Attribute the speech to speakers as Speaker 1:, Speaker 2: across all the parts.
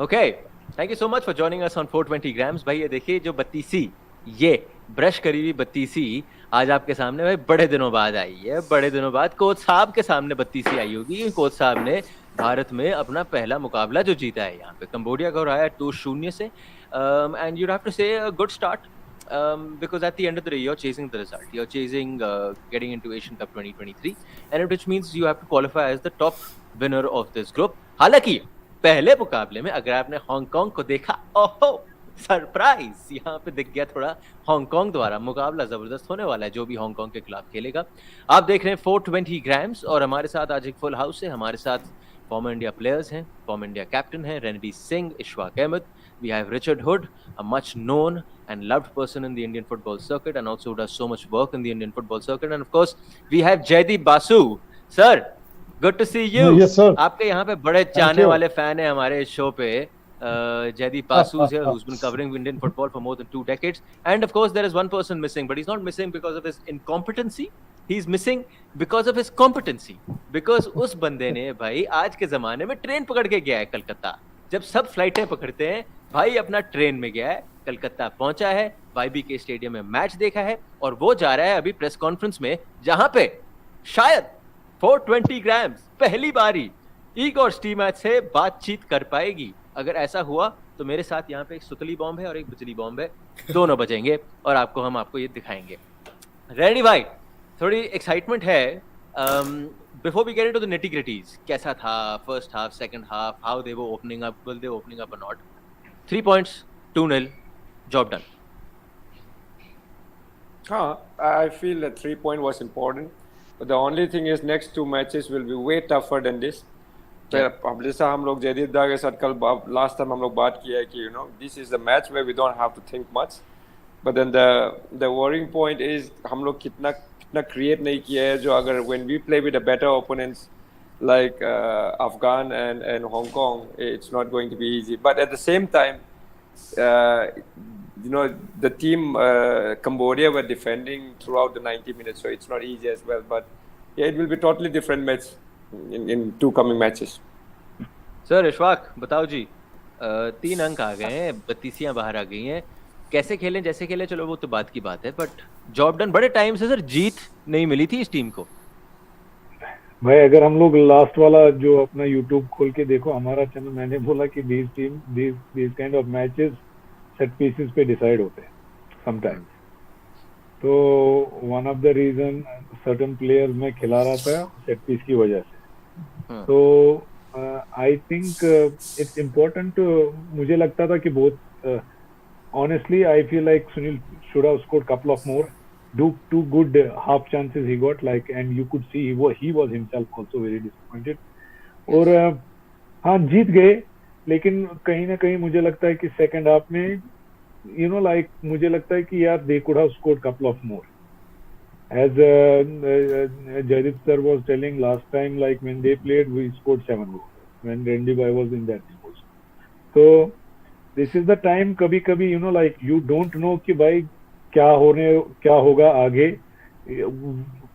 Speaker 1: Okay, thank you so much for joining us on 420 grams. भाई ये देखिए जो बत्तीसी, ये ब्रश करी हुई बत्तीसी आज आपके सामने भाई बड़े दिनों बाद आई है। बड़े दिनों बाद कोच साहब के सामने बत्तीसी आई होगी। कोच साहब ने भारत में अपना पहला मुकाबला जो जीता है यहाँ पे कंबोडिया को हराया 2-0 से। एंड यू हैव टू से a good start because at the end of the day you're chasing the result, you're chasing getting into Asian Cup 2023, and which means you have to qualify as the top winner of this group. हालांकि पहले मुकाबले में अगर आपने Hong Kong को देखा, ओहो surprise, यहाँ पे दिख गया थोड़ा हांगकांग द्वारा मुकाबला जबरदस्त होने वाला है जो भी हांगकांग के खिलाफ खेलेगा। आप देख रहे हैं 420 ग्राम्स और हमारे साथ आज एक फुल हाउस है। हमारे साथ फॉर्मर इंडिया प्लेयर्स हैं, फॉर्मर इंडिया कैप्टन है Renedy Singh, Ishfaq Ahmad, we have Richard Hood, a much known and loved person in the Indian football circuit and also does so much work in the Indian football circuit, and of course we have Jaydeep Basu. Sir, good to see you.
Speaker 2: Yes sir.
Speaker 1: आपके यहाँ पे बड़े चाहने वाले fan है हमारे show पे। Jaydeep Basu is here, who's been covering Indian football for more than 2 decades, and of course there is one person missing, but he's not missing because of his incompetency, he's missing because of his competency, because उस बंदे ने भाई आज के जमाने में train पकड़ के गया है कलकत्ता। जब सब फ्लाइटें पकड़ते हैं भाई अपना ट्रेन में गया है, कलकत्ता पहुंचा है, YBK स्टेडियम में मैच देखा है और वो जा रहा है अभी प्रेस कॉन्फ्रेंस में जहां पे शायद 420 ग्राम्स पहली बारी ईगोर स्टीमैच से बातचीत कर पाएगी। अगर ऐसा हुआ तो मेरे साथ यहाँ पे एक सुतली बॉम्ब है और एक बिजली बॉम्ब है, दोनों बजेंगे और हम आपको ये दिखाएंगे। रेडी भाई, थोड़ी एक्साइटमेंट है। Before we get into the nitty-gritties, कैसा था first half, second half, how they were opening up, will they opening up or not? 3 points, 2-0, job done.
Speaker 3: I feel that 3 point was important, but the only thing is next 2 matches will be way tougher than this. अब जैसा हम लोग जयदीप दा के साथ कल last time हम लोग बात किया है कि this is the match where we don't have to think much, but then the worrying point is हम लोग कितना create नहीं किया है जो अगर when we play with the better opponents like Afghan and Hong Kong, it's not going to be easy. But at the same time, the team Cambodia were defending throughout the 90 minutes, so it's not easy as well. But yeah, it will be totally different match in 2 coming matches.
Speaker 1: Sir, Ishfaq, बताओ जी, 3 अंक आ गए हैं, 32 बाहर आ गई हैं, कैसे खेलें जैसे खेलें चलो वो तो बात की बात है, बट जॉब डन। बड़े टाइम से सर जीत नहीं मिली थी इस टीम को।
Speaker 2: भाई अगर हम लोग लास्ट वाला जो अपना YouTube खोल के देखो हमारा चैनल, मैंने बोला कि these kind of matches set pieces पे डिसाइड होते हैं sometimes। तो one of the reason certain players मैं खिला रहा था set piece की वजह से। तो I think it's important, मुझे लगता था कि बहुत honestly I feel like Sunil should have scored couple of more, 2 good half chances he got, like, and you could see he was himself also very disappointed। और हाँ जीत गए, लेकिन कहीं ना कहीं मुझे लगता है कि सेकंड हाफ में मुझे लगता है कि यार they could have scored couple of more, as Jaydeep sir was telling last time, like when they played we scored 7 goals when Renedy was in that team also। So this is the time, कभी कभी you don't know कि भाई क्या होगा आगे,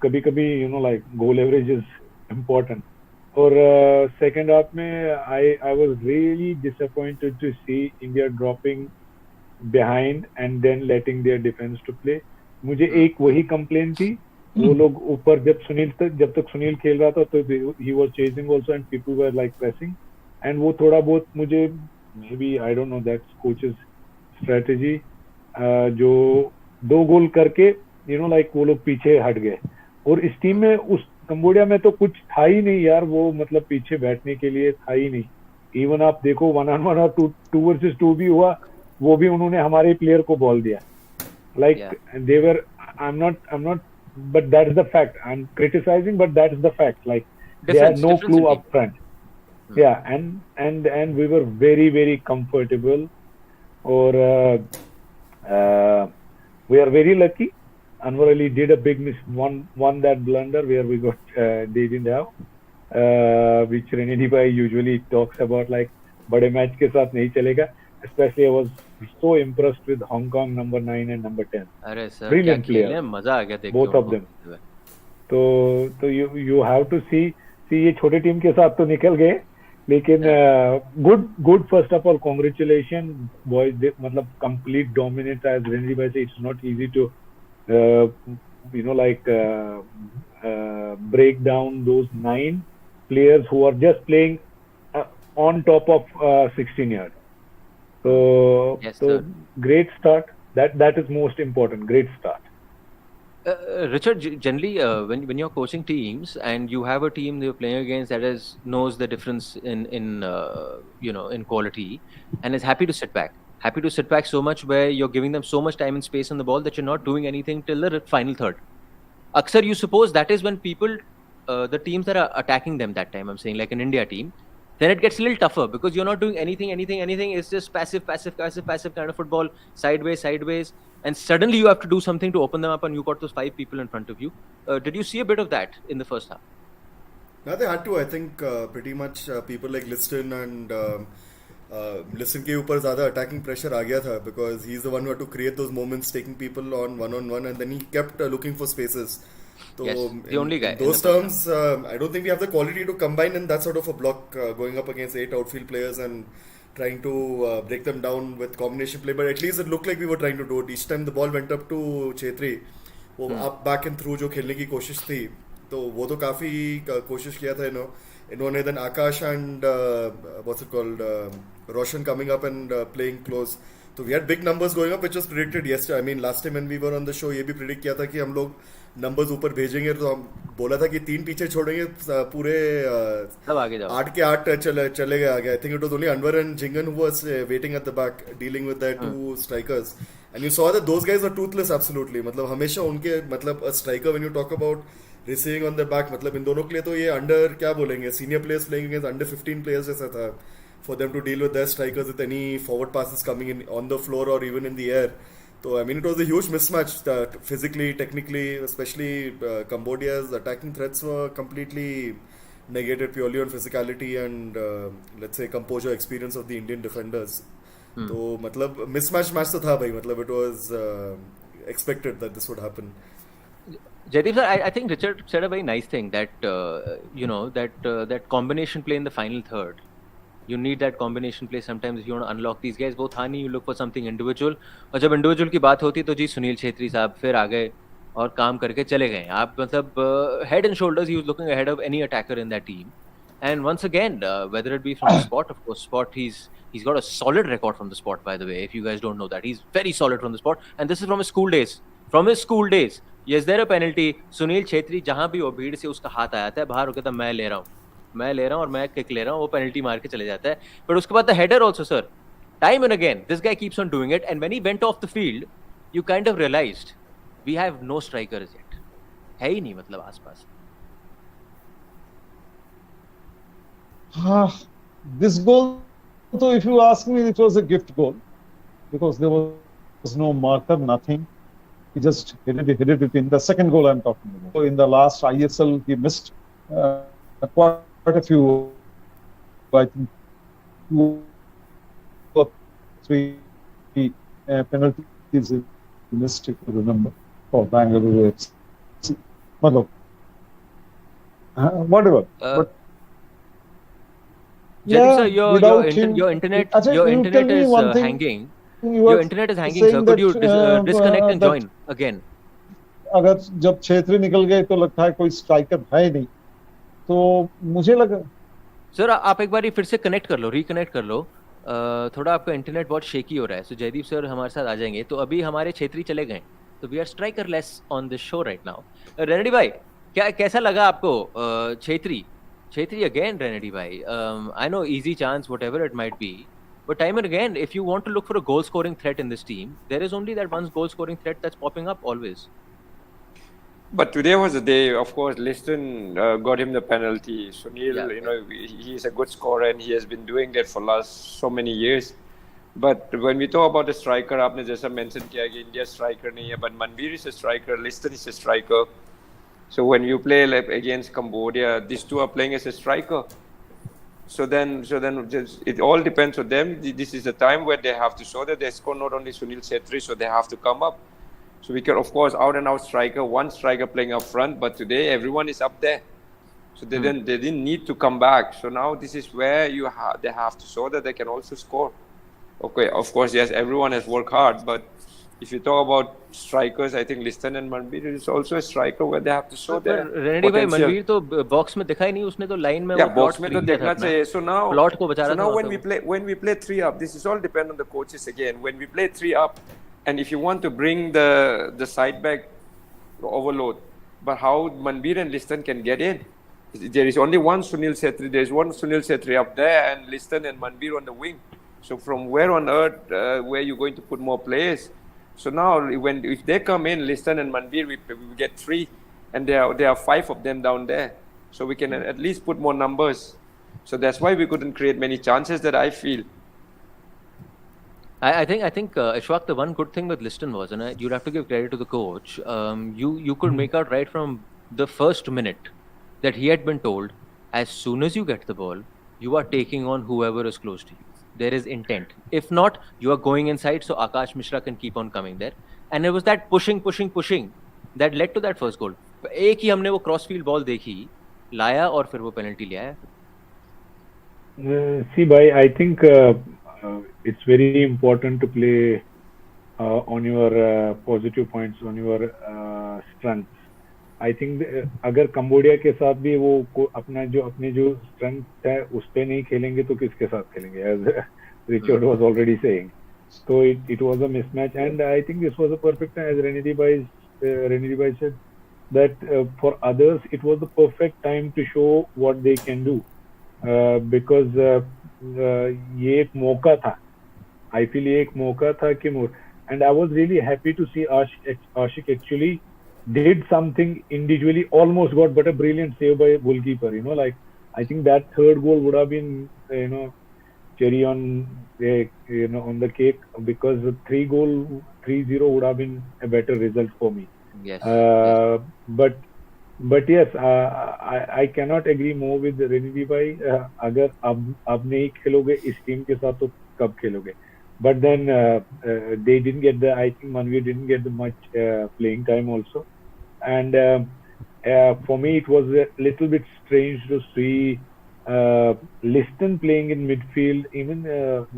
Speaker 2: कभी कभी goal average is important। और second half में I was really disappointed to see India dropping behind and then letting their defense to play। मुझे एक वही complaint थी, वो लोग ऊपर जब तक सुनील खेल रहा था तो he was chasing also and people were like pressing, and वो थोड़ा बहुत मुझे maybe I don't know, that's coach's strategy, जो 2 गोल करके वो लोग पीछे हट गए। और इस टीम में उस कंबोडिया में तो कुछ था ही नहीं यार, वो मतलब पीछे बैठने के लिए था ही नहीं। इवन आप देखो 1-on-1 और 2 versus 2 भी हुआ, वो भी उन्होंने हमारे प्लेयर को बॉल दिया, like they were I'm not but that's the fact, I'm criticizing but that's the fact, like they had no clue up front। Yeah, and we were very comfortable, or we are very lucky Anwar Ali did a big miss, won that blunder where we got they didn't have, which Renedy bhai usually talks about, like बड़े match के साथ नहीं चलेगा। Especially I was so impressed with Hong Kong number 9 and number 10.
Speaker 1: अरे sir
Speaker 2: brilliant player,
Speaker 1: मजा आ गया देख
Speaker 2: both of them। तो you have to see ये छोटे टीम के साथ तो निकल गए, लेकिन good first of all, congratulations boys. मतलब complete dominance, as Renedy bhai said, it's not easy to break down those 9 players who are just playing on top of 16 yards. So,
Speaker 1: Yes,
Speaker 2: so
Speaker 1: sir.
Speaker 2: great start. That is most important. Great start.
Speaker 1: Richard, generally, when you're coaching teams and you have a team you're playing against that knows the difference in quality and is happy to sit back so much where you're giving them so much time and space on the ball that you're not doing anything till the final third. Aksar, you suppose that is when people, the teams that are attacking them that time, I'm saying like an India team, then it gets a little tougher because you're not doing anything. It's just passive kind of football, sideways. And suddenly you have to do something to open them up and you got those 5 people in front of you. Did you see a bit of that in the first half?
Speaker 4: No, they had to. I think pretty much people like Liston and Liston के ऊपर ज़्यादा attacking pressure आ गया था because he's the one who had to create those moments, taking people on one-on-one, and then he kept looking for spaces. So
Speaker 1: Yes, the only guy.
Speaker 4: In those terms, I don't think we have the quality to combine in that sort of a block, going up against 8 outfield players and trying to break them down with combination play. But at least it looked like we were trying to do it. Each time the ball went up to Chhetri, वो up, back and through जो खेलने की कोशिश थी, तो वो तो काफ़ी कोशिश किया था इन्होंने. Then Akash and what's it called, Roshan coming up and playing close. So we had big numbers going up, which was predicted yesterday. I mean, last time when we were on the show, ये भी predict किया था कि हम लोग numbers ऊपर भेजेंगे, तो हम बोला था कि 3 पीछे छोड़ेंगे, पूरे 8 के 8 चले गए आगे. I think it was only Anwar and Jingan who was waiting at the back, dealing with their 2 strikers. And you saw that those guys were toothless, absolutely. मतलब हमेशा उनके, मतलब a striker, when you talk about receiving on the back, मतलब इन दोनों के लिए तो ये under, क्या बोलेंगे, senior players playing against under 15 players जैसा था, for them to deal with their strikers with any forward passes coming in on the floor or even in the air. So I mean, it was a huge mismatch physically, technically, especially Cambodia's attacking threats were completely negated purely on physicality and let's say composure experience of the Indian defenders. तो मतलब mismatch match तो था भाई, मतलब it was expected that this would happen.
Speaker 1: Jaydeep sir, I think Richard said a very nice thing that that combination play in the final third. You need that combination play sometimes if you want to unlock these guys. वो था नहीं, you look for something individual. और जब individual की बात होती तो जी सुनील छेत्री साहब फिर आ गए और काम करके चले गए. आप मतलब head and shoulders he was looking ahead of any attacker in that team. And once again, whether it be from the spot, of course, spot he's got a solid record from the spot, by the way. If you guys don't know that, he's very solid from the spot. And this is from his school days. From his school days. Yes, there a penalty. Sunil Chhetri जहाँ भी वो भीड़ से उसका हाथ आया था बाहर हो गया था, मैं ले रहा हूँ और मैं किक ले रहा हूँ, वो पेनल्टी मार के चले जाता है. बट उसके बाद the header also sir, time and again this guy keeps on doing it. And when he went off the field you kind of realised we have no strikers yet. है ही नहीं मतलब आसपास.
Speaker 5: This goal, so if you ask me, it was a gift goal because there was no marker, nothing. He just hit it in the second goal I'm talking about. So in the last ISL, he missed quite a few, I think 2 or 3 penalties he missed, if you remember, for Bangalore AFC. Whatever.
Speaker 1: But Jaydeep sir, your internet is hanging. Your internet is hanging, sir. Could you disconnect and join again?
Speaker 5: अगर जब छेत्री निकल गए तो लगता है कोई striker है नहीं, तो मुझे लगा
Speaker 1: सर आप एक बार फिर से कनेक्ट कर लो, रिकनेक्ट कर लो. थोड़ा आपका इंटरनेट बहुत शेकी हो रहा है. सो जयदीप सर हमारे साथ आ जाएंगे. तो अभी हमारे छेत्री चले गए, तो we are strikerless on this show right now. Renedy भाई, कैसा लगा आपको छेत्री अगेन? रेनेडी भाई, I know easy chance whatever it might be, but time and again if you want to look for a goal scoring threat in this team, there is only that one goal scoring threat that's popping up always.
Speaker 3: But today was the day. Of course, Liston got him the penalty. Sunil, he is a good scorer and he has been doing that for last so many years. But when we talk about the striker, आपने जैसा mention किया कि India striker नहीं है, but Manveer is a striker, Liston is a striker. So when you play like against Cambodia, these two are playing as a striker. So then just, it all depends on them. This is the time where they have to show that they score not only Sunil Chhetri, so they have to come up. So we can, of course, out and out striker, one striker playing up front, but today everyone is up there. So they didn't need to come back. So now this is where they have to show that they can also score. Okay, of course, yes, everyone has worked hard, but if you talk about strikers, I think Liston and Manbir is also a striker where they have to show their
Speaker 1: Renedy भाई
Speaker 3: potential.
Speaker 1: Manveer तो box में दिखा ही नहीं, उसने तो line में
Speaker 3: Yeah,
Speaker 1: वो
Speaker 3: box
Speaker 1: plot
Speaker 3: में तो
Speaker 1: खरीद लिया
Speaker 3: देखना
Speaker 1: था
Speaker 3: चाहिए. So now,
Speaker 1: plot को बचा रहा था
Speaker 3: when
Speaker 1: वहाँ पे
Speaker 3: we play 3 up, this is all depend on the coaches again. When we play 3 up, and if you want to bring the side back overload, but how Manbir and Liston can get in? There is only one Sunil Chhetri. There is one Sunil Chhetri up there, and Liston and Manbir on the wing. So from where on earth where you going to put more players? So now if they come in, Liston and Manbir, we get 3, and there are 5 of them down there. So we can at least put more numbers. So that's why we couldn't create many chances that I feel.
Speaker 1: I think Ishfaq, the one good thing with Liston was, and you'd have to give credit to the coach, you could make out right from the first minute that he had been told, as soon as you get the ball, you are taking on whoever is close to you. There is intent. If not, you are going inside, so Akash Mishra can keep on coming there. And it was that pushing that led to that first goal. एक ही हमने वो cross field ball देखी, लाया और फिर वो penalty लिया है.
Speaker 2: See, bhai, I think it's very important to play on your positive points, on your strengths. I think अगर कंबोडिया के साथ भी वो अपनी जो strength है उस पे नहीं खेलेंगे तो किसके साथ खेलेंगे, as Richard was already saying. So it was a mismatch, and I think this was a perfect time, as Renedy Bhai said, that for others it was the perfect time to show what they can do, because ये एक मौका था. I feel ये एक मौका था कि and I was really happy to see Ashik actually did something individually, almost got, but a brilliant save by goalkeeper. Like I think that third goal would have been cherry on on the cake, because 3-0 would have been a better result for me.
Speaker 1: Yes.
Speaker 2: But yes, I cannot agree more with Renedy bhai. अगर अब नहीं खेलोगे इस team के साथ तो कब खेलोगे? But then they didn't get I think Manveer didn't get the much playing time also, and for me it was a little bit strange to see Liston playing in midfield. Even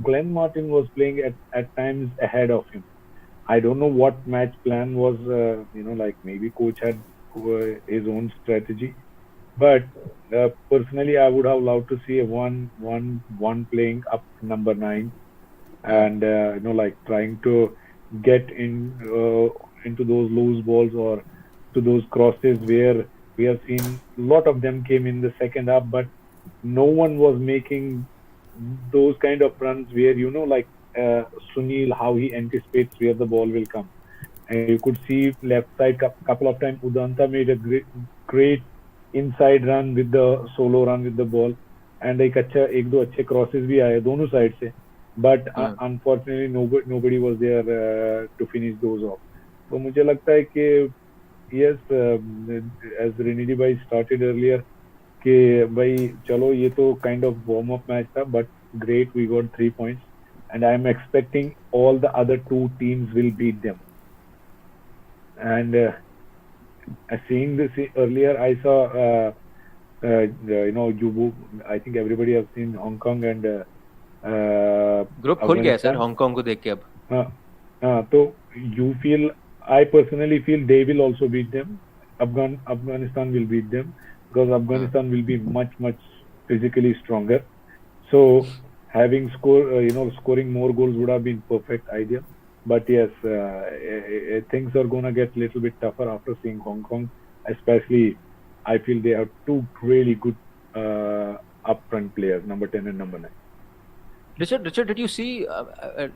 Speaker 2: Glenn Martin was playing at times ahead of him. I don't know what match plan was. Like maybe coach had his own strategy, but personally I would have loved to see a one playing up number 9. And like trying to get into those loose balls or to those crosses where we have seen a lot of them came in the second half, but no one was making those kind of runs where like Sunil, how he anticipates where the ball will come, and you could see left side couple of times Udanta made a great inside run with the solo run with the ball, and एक दो अच्छे crosses भी आए दोनों side से. But unfortunately nobody was there to finish those off. So मुझे लगता है कि yes, as Renedy bhai started earlier, कि भाई चलो ये तो kind of warm up match था, but great, we got 3 points, and I am expecting all the other 2 teams will beat them. And seeing this earlier, I saw I think everybody has seen Hong Kong and
Speaker 1: group खुल गया sir Hong Kong को देख के अब.
Speaker 2: तो I personally feel they will also beat them. Afghanistan will beat them, because Afghanistan will be much physically stronger. So having scoring more goals would have been perfect idea. But yes, things are gonna get a little bit tougher after seeing Hong Kong. Especially, I feel they have 2 really good upfront players, number 10 and number 9.
Speaker 1: Richard, did you see,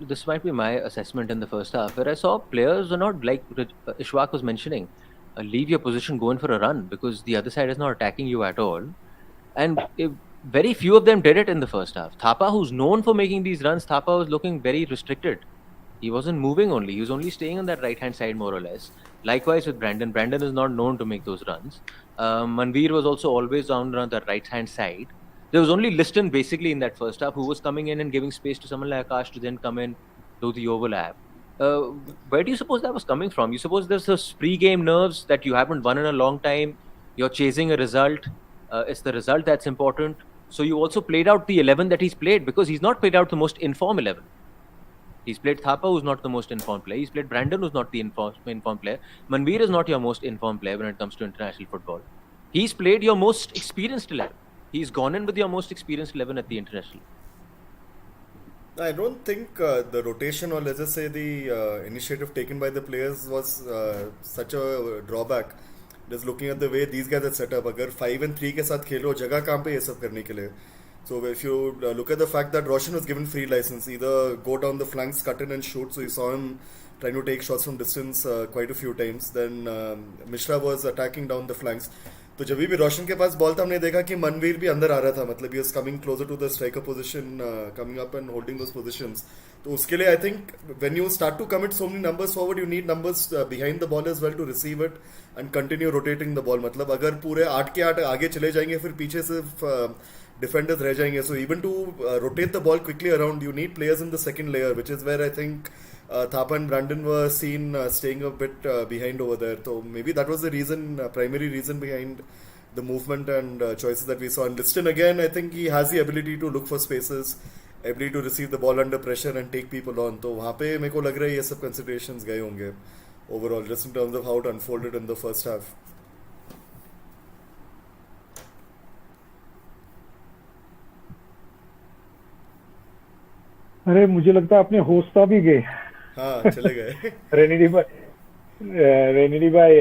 Speaker 1: this might be my assessment in the first half, where I saw players are not, like Ishfaq was mentioning, leave your position, go in for a run, because the other side is not attacking you at all. And very few of them did it in the first half. Thapa, who's known for making these runs, Thapa was looking very restricted. He wasn't moving only. He was only staying on that right-hand side, more or less. Likewise with Brandon. Brandon is not known to make those runs. Manveer was also always down around the right-hand side. There was only Liston basically in that first half who was coming in and giving space to someone like Akash to then come in, do the overlap. Where do you suppose that was coming from? You suppose there's those pre-game nerves that you haven't won in a long time, you're chasing a result, It's the result that's important. So you also played out the 11 that he's played, because he's not played out the most informed 11. He's played Thapa, who's not the most informed player. He's played Brandon, who's not the informed player. Manveer is not your most informed player when it comes to international football. He's played your most experienced 11. He's gone in with your most experienced 11 at the international.
Speaker 4: I don't think the rotation, or let's just say the initiative taken by the players, was such a drawback. Just looking at the way these guys are set up, अगर 5 and 3 के साथ खेलो, जगह कहाँ पे ये सब करने के लिए? So if you look at the fact that Roshan was given free license, either go down the flanks, cut in and shoot. So you saw him trying to take shots from distance quite a few times. Then Mishra was attacking down the flanks. तो जब भी रोशन के पास ball था, हमने देखा कि मनवीर भी अंदर आ रहा था, मतलब he was coming closer to the striker position, coming up and holding those positions. तो उसके लिए I think when you start to commit so many numbers forward, you need numbers behind the ball as well to receive it and continue rotating the ball. मतलब अगर पूरे 8 के 8 आगे चले जाएंगे, फिर पीछे सिर्फ defenders रह जाएंगे. So even to rotate the ball quickly around, you need players in the second layer, which is where I think Thapa and Brandon were seen staying a bit behind over there. So maybe that was the reason, primary reason behind the movement and choices that we saw. And Liston again, I think he has the ability to look for spaces, ability to receive the ball under pressure and take people on. तो वहाँ पे मेरे को लग रहा है ये सब considerations गए होंगे overall, just in terms of how it unfolded in the first half.
Speaker 2: अरे मुझे लगता है अपने होस्ट भी गए.
Speaker 4: हाँ चले गए.
Speaker 2: रेनेडी भाई,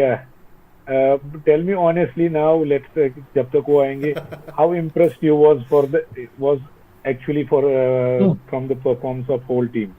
Speaker 2: tell me honestly now, let's जब तक वो आएंगे, how impressed you was actually from the performance of whole team?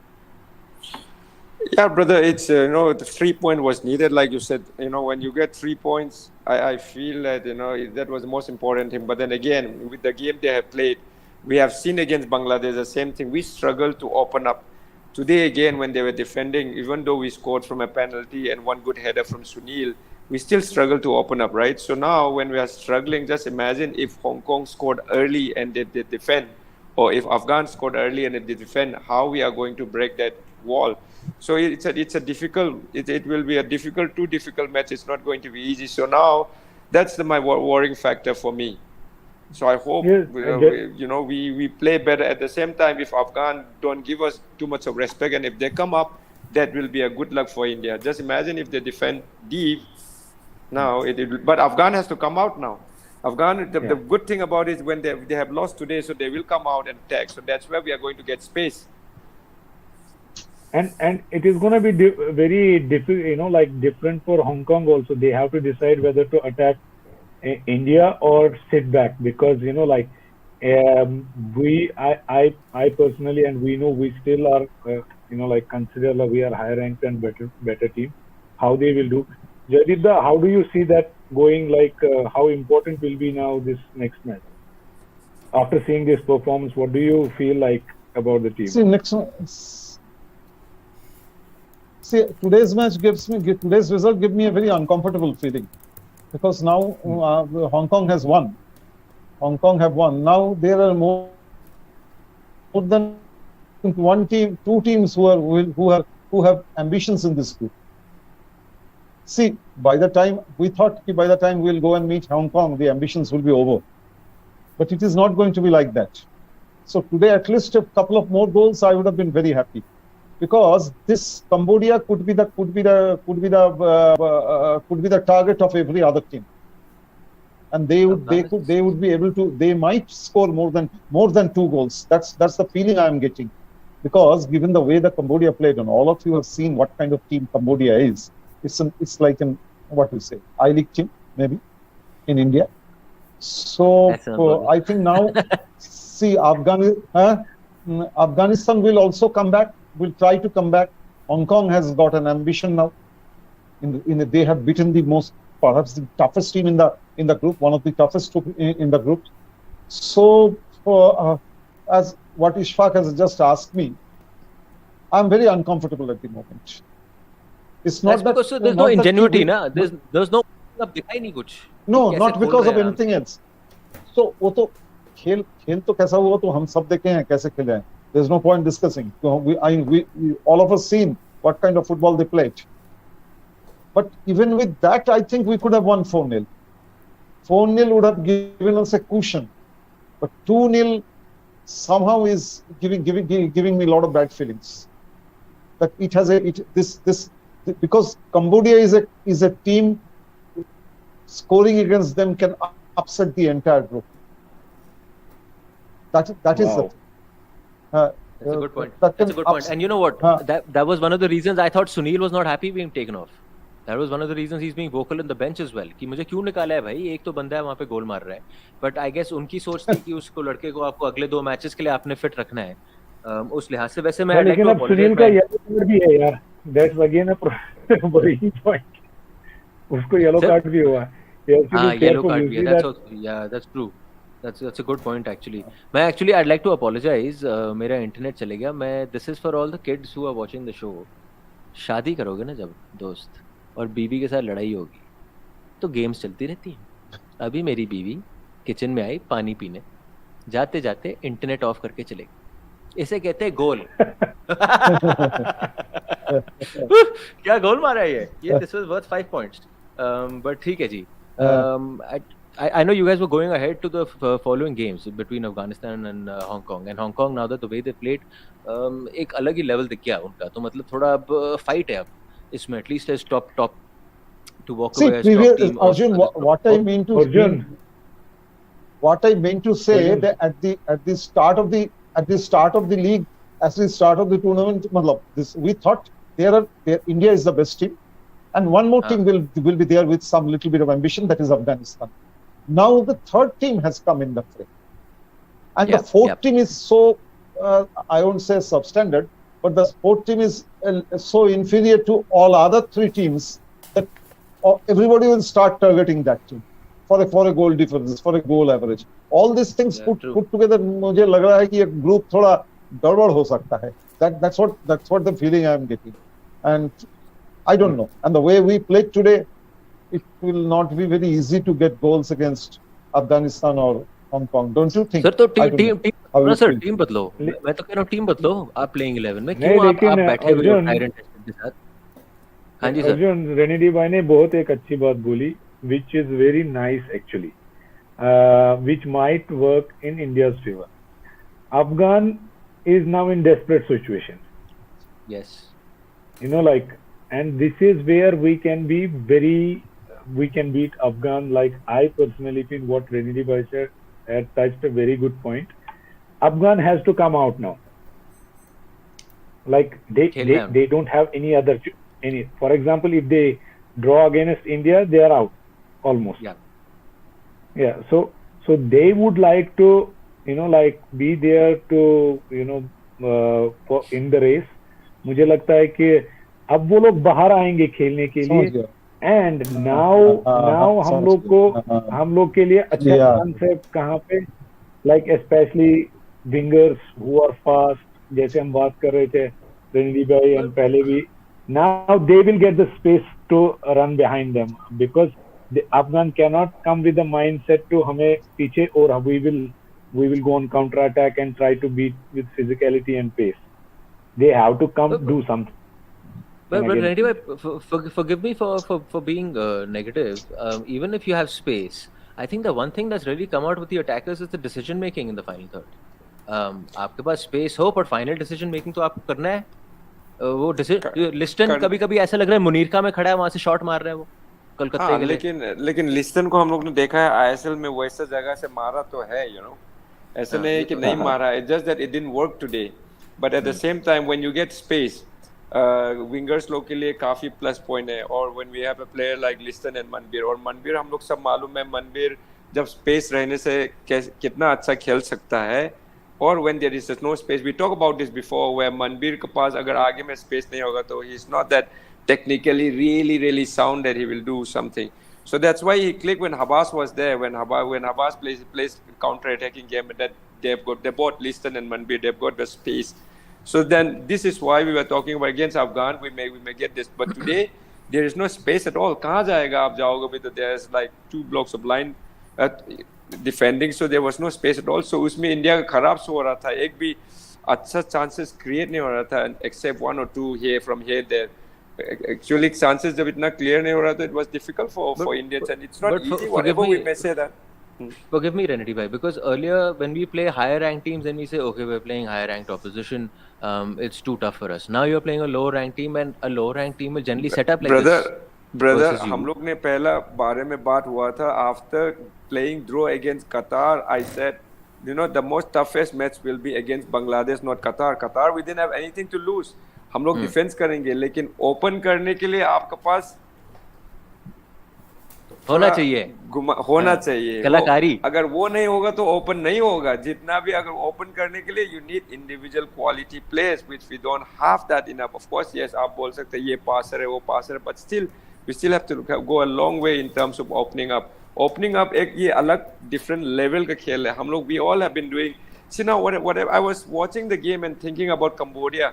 Speaker 3: Yeah, brother, it's the 3 point was needed, like you said. When you get 3 points, I feel that that was the most important thing. But then again, with the game they have played, we have seen against Bangladesh the same thing. We struggled to open up. Today again, when they were defending, even though we scored from a penalty and one good header from Sunil, we still struggle to open up, right? So now when we are struggling, just imagine if Hong Kong scored early and they defend, or if Afghan scored early and they defend, how we are going to break that wall. So it's a difficult, it will be a too difficult match. It's not going to be easy. So now that's my worrying factor for me. So I hope we play better. At the same time, if Afghan don't give us too much of respect, and if they come up, that will be a good luck for India. Just imagine if they defend deep. Now, but Afghan has to come out now. Afghan, the good thing about it is when they have lost today, so they will come out and attack. So that's where we are going to get space.
Speaker 2: And it is going to be very difficult, like different for Hong Kong also. They have to decide whether to attack India or sit back, because I personally, and we know we still are consider that we are higher ranked and better team. How they will do, Jaydeep, how do you see that going? How important will be now this next match? After seeing this performance, what do you feel like about the team?
Speaker 5: Today's result gives me a very uncomfortable feeling. Because now Hong Kong has won. Now there are more than two teams who have ambitions in this group. See, we thought by the time we'll go and meet Hong Kong, the ambitions will be over. But it is not going to be like that. So today, at least a couple of more goals, I would have been very happy. Because this Cambodia could be the target of every other team, and they would be able to. They might score more than 2 goals. That's the feeling I am getting, because given the way the Cambodia played, and all of you have seen what kind of team Cambodia is. It's like what we say, I-League team maybe in India. So I think now, see, Afghanistan will also come back. Will try to come back. Hong Kong has got an ambition now. They have beaten perhaps the toughest team in the group, one of the toughest in the group. So, as what Ishfaq has just asked me, I'm very uncomfortable at the moment. It's not that
Speaker 1: because there's no ingenuity, na. There's no दिखाई नहीं कुछ.
Speaker 5: No, not because of anything else. So वो तो खेल तो कैसा हुआ तो हम सब देखे हैं कैसे खेले हैं. There's no point discussing. We all of us seen what kind of football they played. But even with that, I think we could have won 4-0. 4-0 would have given us a cushion, but 2-0 somehow is giving me a lot of bad feelings. That it has because Cambodia is a team, scoring against them can upset the entire group. That is the thing.
Speaker 1: That's a good point. That's a good point. And you know what? That was one of the reasons I thought Sunil was not happy being taken off. That was one of the reasons he's being vocal in the bench as well. कि मुझे क्यों निकाला है भाई? एक तो बंदा है वहाँ पे गोल मार रहा है. But I guess उनकी सोच थी कि उसको लड़के को आपको अगले 2 मैचेस के लिए आपने फिट रखना है. उस लिहाज से वैसे मैं
Speaker 2: लेकिन अब सुनील का येलो कार्ड भी है यार. That's again a worrying point. उसको येलो कार्ड भी हुआ.
Speaker 1: हाँ, येलो कार्ड भी है. That's true. That's a good point actually. मैं actually I'd like to apologize. मेरा इंटरनेट चले गया. This is for all the kids who are watching the show. शादी करोगे ना जब दोस्त और बीवी के साथ लड़ाई होगी तो गेम्स चलती रहती हैं. अभी मेरी बीवी किचन में आई पानी पीने, जाते जाते इंटरनेट ऑफ करके चले गई. इसे कहते हैं गोल. क्या गोल मारा है ये. This was worth 5 points. But ठीक है जी. I know you guys were going ahead to the following games between Afghanistan and Hong Kong. And Hong Kong, now that the way they played, एक अलग ही level दिख गया उनका. तो मतलब थोड़ा अब fight है अब इसमें, at least as top to walk away as top team.
Speaker 5: Arjun, what I mean to say that at the start of the league, as the start of the tournament, we thought India is the best team, and one more team will be there with some little bit of ambition, that is Afghanistan. Now the third team has come in the fray, and the fourth team is so I won't say substandard, but the fourth team is so inferior to all other 3 teams that everybody will start targeting that team for a goal difference, for a goal average. All these things put together, मुझे लग रहा है कि एक group थोड़ा गड़बड़ हो सकता है. That's what the feeling I am getting, and I don't know. And the way we played today, it will not be very easy to get goals against Afghanistan or Hong Kong, don't you think?
Speaker 1: Sir तो team बदलो. मैं तो कह रहा हूँ team बदलो. आप playing 11 में क्यों आप बैठे हुए हो टायरेंट के साथ? हाँ जी सर.
Speaker 2: अर्जुन, रेनेडी भाई ने बहुत एक अच्छी बात बोली, which is very nice actually, which might work in India's favor. Afghan is now in desperate situation.
Speaker 1: Yes.
Speaker 2: And this is where we can beat Afghan. Like I personally think what Renedy Bhai said had touched a very good point. Afghan has to come out now. Like they don't have any other. For example, if they draw against India, they are out almost. Yeah. So they would like to be there to for in the race. मुझे लगता है कि अब वो लोग बाहर आएंगे खेलने के लिए. एंड नाउ हम लोग के लिए अच्छा चांस है कहाँ पे, like specially wingers who are fast, जैसे हम बात कर रहे थे रेनेडी भाई एंड पहले भी. Now they will get the space to run behind them because the Afghan can not come with the mindset to हमें पीछे और we will go on counter attack and try to beat with physicality and pace. They have to come do something.
Speaker 1: But Renedy, forgive me for being negative. Even if you have space, I think the one thing that's really come out with the attackers is the decision making in the final third. आपके पास space हो पर final decision making तो आपको करना है. वो लिस्टन कभी-कभी ऐसा लग रहा है मुनीरका में खड़ा है, वहाँ से शॉट मार रहा है वो कलकत्ते के लिए.
Speaker 3: लेकिन लिस्टन को हम लोग ने देखा है आईएसएल में वो ऐसा जगह से मारा तो है, ऐसा नहीं है कि नहीं मारा. It's just that it didn't work today. But at the same time, when you get space, wingers लोग के लिए काफी plus point है. और when we have a player like Liston and Manbir, और Manbir हम लोग सब मालूम है Manbir जब space रहने से कितना अच्छा खेल सकता है. और when there is no space, we talk about this before, where Manbir के पास अगर आगे में space नहीं होगा तो he is not that technically really sound that he will do something. So that's why he clicked when Habas was there. When Habas plays counter-attacking game, that they both Liston and Manbir, they've got the space. So then this is why we were talking about against Afghan. We may get this, but today there is no space at all. कहाँ जाएगा आप जाओगे भी तो there's like 2 blocks of line defending, so there was no space at all. So उसमें India का खराब से हो रहा था, एक भी अच्छा chances create नहीं हो रहा था, except 1 or 2 here from here there. Actually chances जब इतना clear नहीं हो रहा तो it was difficult for Indians, and it's not
Speaker 1: but
Speaker 3: easy.
Speaker 1: forgive
Speaker 3: Whatever
Speaker 1: me-
Speaker 3: we may say that.
Speaker 1: Forgive me, Renedy bhai, because earlier when we play higher ranked teams, then we say, okay, we're playing higher ranked opposition. It's too tough for us. Now you're playing a lower ranked team, and a lower ranked team will generally set up like this.
Speaker 3: Brother,
Speaker 1: versus you.
Speaker 3: हम लोग ने पहला बारे में बात हुआ था after playing draw against Qatar. I said, you know, the most toughest match will be against Bangladesh, not Qatar. Qatar, we didn't have anything to lose. हम लोग डिफेंस करेंगे, लेकिन ओपन करने के लिए आपके पास
Speaker 1: होना चाहिए,
Speaker 3: होना चाहिए
Speaker 1: कलाकारी.
Speaker 3: अगर वो नहीं होगा तो ओपन नहीं होगा. जितना भी अगर ओपन करने के लिए you need individual quality players, which we don't have that enough. Of course, yes, आप बोल सकते हैं ये पासर है, वो पासर है, but still we still have to go a long way in terms of opening up. Opening up एक ये अलग different level का खेल है. हम लोग we all have been doing. See now, whatever I was watching the game and thinking about Cambodia.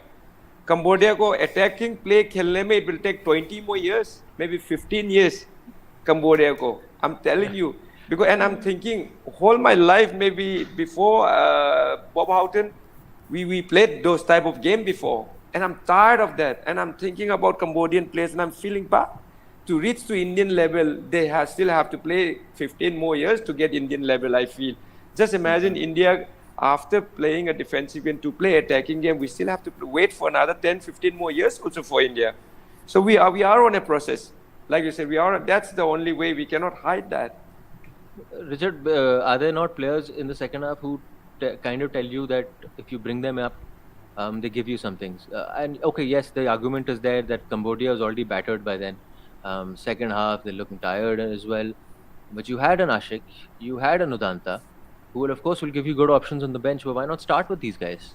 Speaker 3: Cambodia को attacking play खेलने में it will take 20 more years, maybe 15 years. Cambodia ko, I'm telling you, because, and I'm thinking whole my life, maybe before Bob Houghton, we played those type of game before, and I'm tired of that, and I'm thinking about Cambodian players, and I'm feeling bad. To reach to Indian level, they still have to play 15 more years to get Indian level, I feel. Just imagine India, after playing a defensive game, to play attacking game, we still have to wait for another 10-15 more years also for India. So we are on a process. Like you said, that's the only way. We cannot hide that.
Speaker 1: Richard, are there not players in the second half who kind of tell you that if you bring them up, they give you some things? And okay, yes, the argument is there that Cambodia was already battered by then. Second half, they're looking tired as well. But you had an Ashik, you had an Udanta, who will, of course, will give you good options on the bench. But why not start with these guys?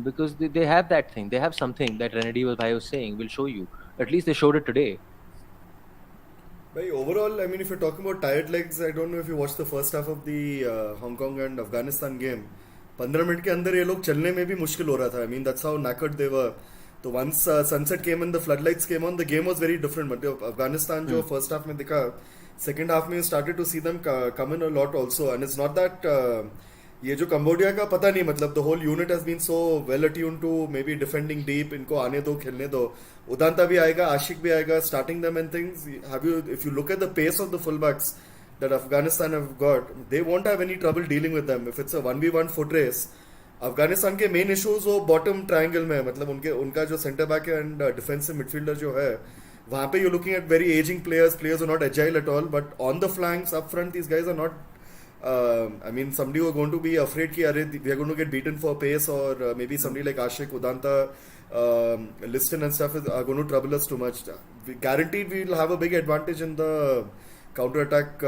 Speaker 1: Because they have that thing. They have something that Renedy was saying will show you. At least they showed it today.
Speaker 4: By overall, I mean, if you're talking about tired legs, I don't know if you watched the first half of the Hong Kong and Afghanistan game. 15 minute के अंदर ये लोग चलने में भी मुश्किल हो रहा था. I mean, that's how knackered they were. So once sunset came and the floodlights came on, the game was very different. But Afghanistan जो first half में दिखा, second half में you started to see them come in a lot also. And it's not that ये जो Cambodia का पता नहीं, मतलब the whole unit has been so well attuned to maybe defending deep, इनको आने दो, खेलने दो. उदांता भी आएगा, आशिक भी आएगा, starting them and things. If you look at the pace of the fullbacks that Afghanistan have got, they won't have any trouble dealing with them. If it's a 1v1 foot race, Afghanistan के main issues वो bottom triangle में है, मतलब उनका जो centre back and defensive midfielder जो है, वहां पे you looking at very ageing players are not agile at all. But on the flanks up front these guys are not, I mean, somebody who are going to be afraid कि अरे we are going to get beaten for pace, or maybe somebody like Ashik, Udanta, Liston and stuff are going to trouble us too much. Guaranteed we will have a big advantage in the counter attack